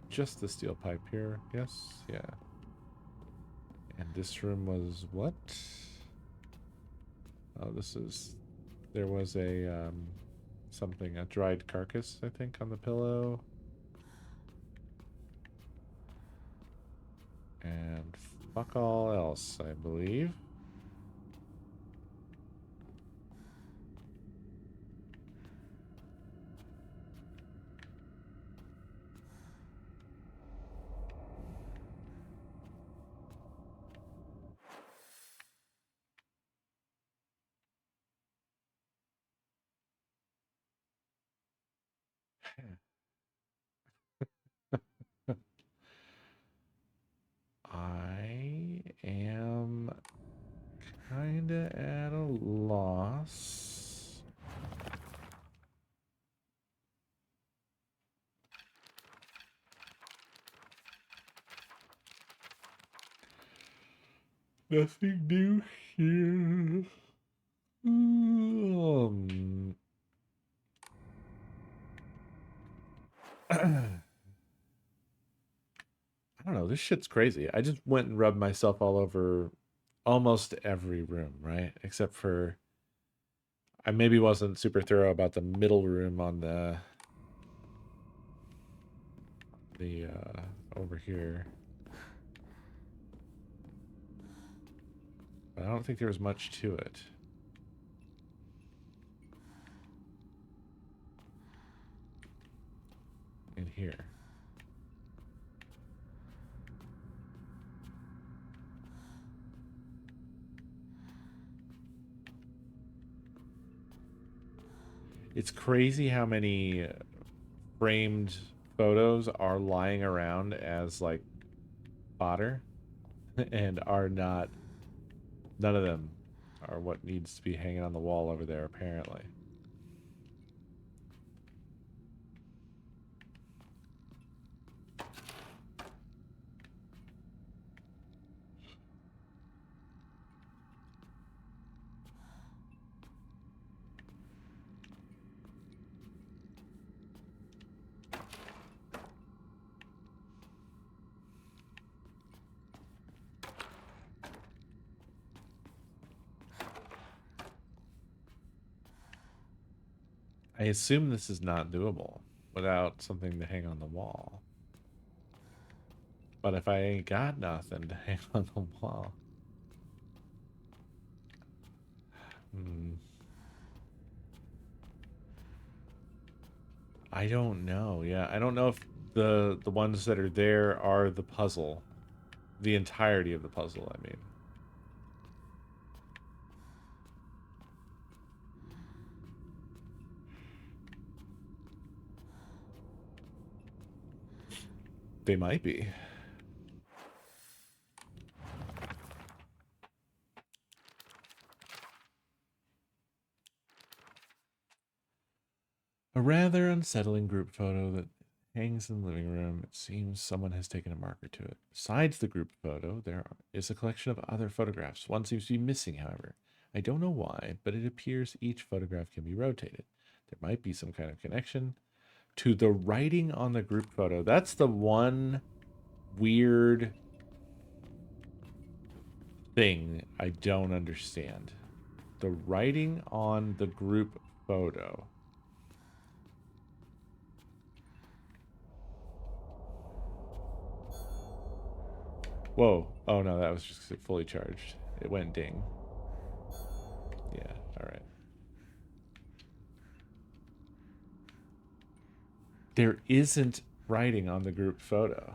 Just the steel pipe here. Yes, yeah. And this room was what? Oh, this is... There was a, something, a dried carcass, I think, on the pillow. And fuck all else, I believe. I am kinda at a loss. Nothing new here. I don't know, this shit's crazy. I just went and rubbed myself all over almost every room, right? Except for I maybe wasn't super thorough about the middle room on the over here. But I don't think there was much to it. In here. It's crazy how many framed photos are lying around as like fodder and are not, none of them are what needs to be hanging on the wall over there apparently. I assume this is not doable without something to hang on the wall. But if I ain't got nothing to hang on the wall... I don't know. Yeah, I don't know if the ones that are there are the puzzle. The entirety of the puzzle, I mean. they might be. A rather unsettling group photo that hangs in the living room. It seems someone has taken a marker to it. Besides the group photo, there is a collection of other photographs. One seems to be missing, however. I don't know why, but it appears each photograph can be rotated. There might be some kind of connection to the writing on the group photo. That's the one weird thing I don't understand. The writing on the group photo. Whoa. Oh no, that was just fully charged. It went ding. Yeah, alright. There isn't writing on the group photo.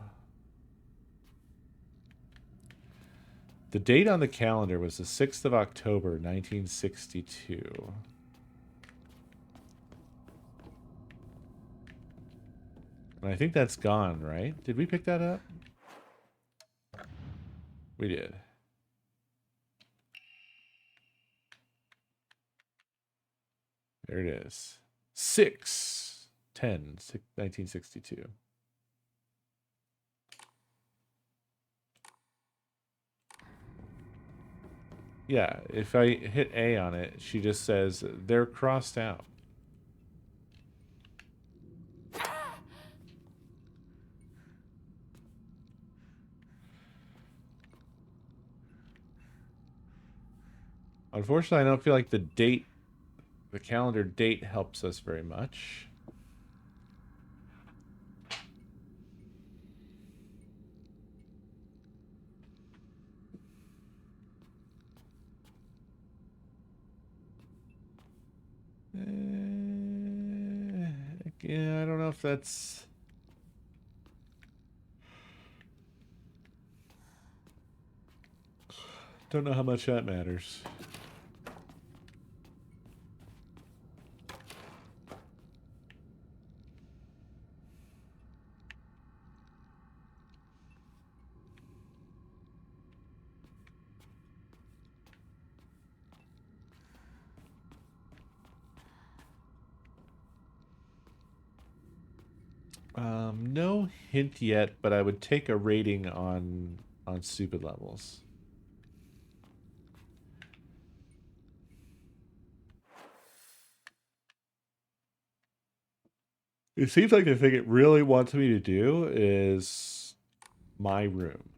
The date on the calendar was the 6th of October, 1962. And I think that's gone, right? Did we pick that up? We did. There it is. 6/10/1962. Yeah, if I hit A on it, she just says they're crossed out. Unfortunately, I don't feel like the calendar date helps us very much. Yeah, I don't know if that's... Don't know how much that matters. No hint yet, but I would take a rating on stupid levels. It seems like the thing it really wants me to do is my room.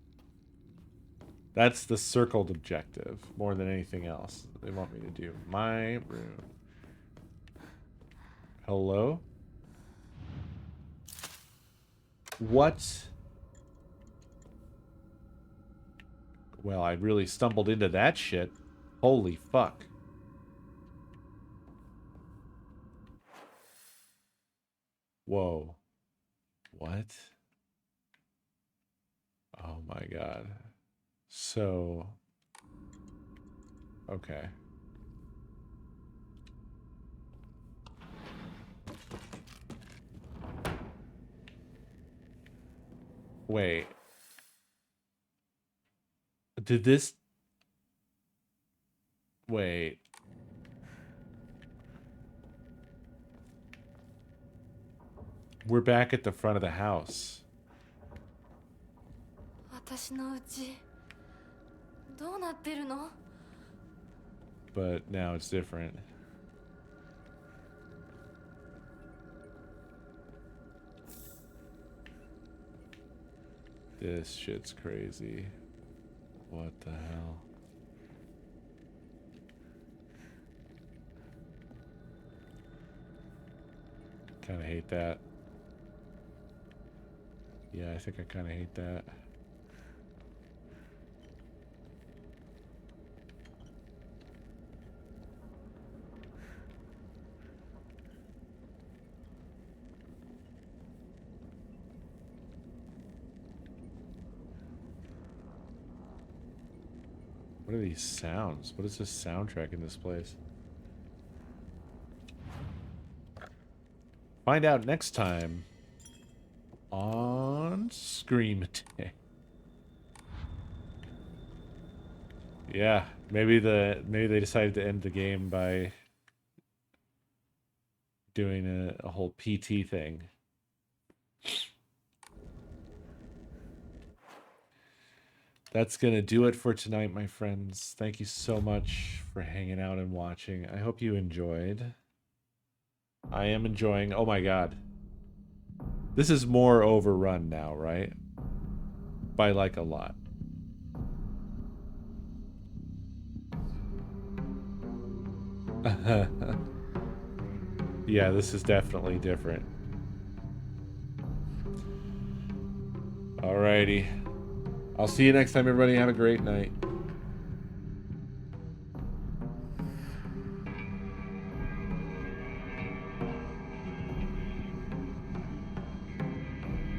That's the circled objective more than anything else. They want me to do my room. Hello? What? Well, I really stumbled into that shit. Holy fuck. Whoa. What? Oh my god. So... Okay. Wait. Did this... Wait. We're back at the front of the house. 私の家どうなってるの? But now it's different. This shit's crazy. What the hell? Kinda hate that. Yeah, I think I kinda hate that. What are these sounds? What is this soundtrack in this place? Find out next time on ScreamADay. Yeah, maybe they decided to end the game by doing a whole PT thing. That's gonna do it for tonight, my friends. Thank you so much for hanging out and watching. I hope you enjoyed. I am enjoying. Oh my god. This is more overrun now, right? By like a lot. Yeah, this is definitely different. Alrighty. I'll see you next time, everybody. Have a great night.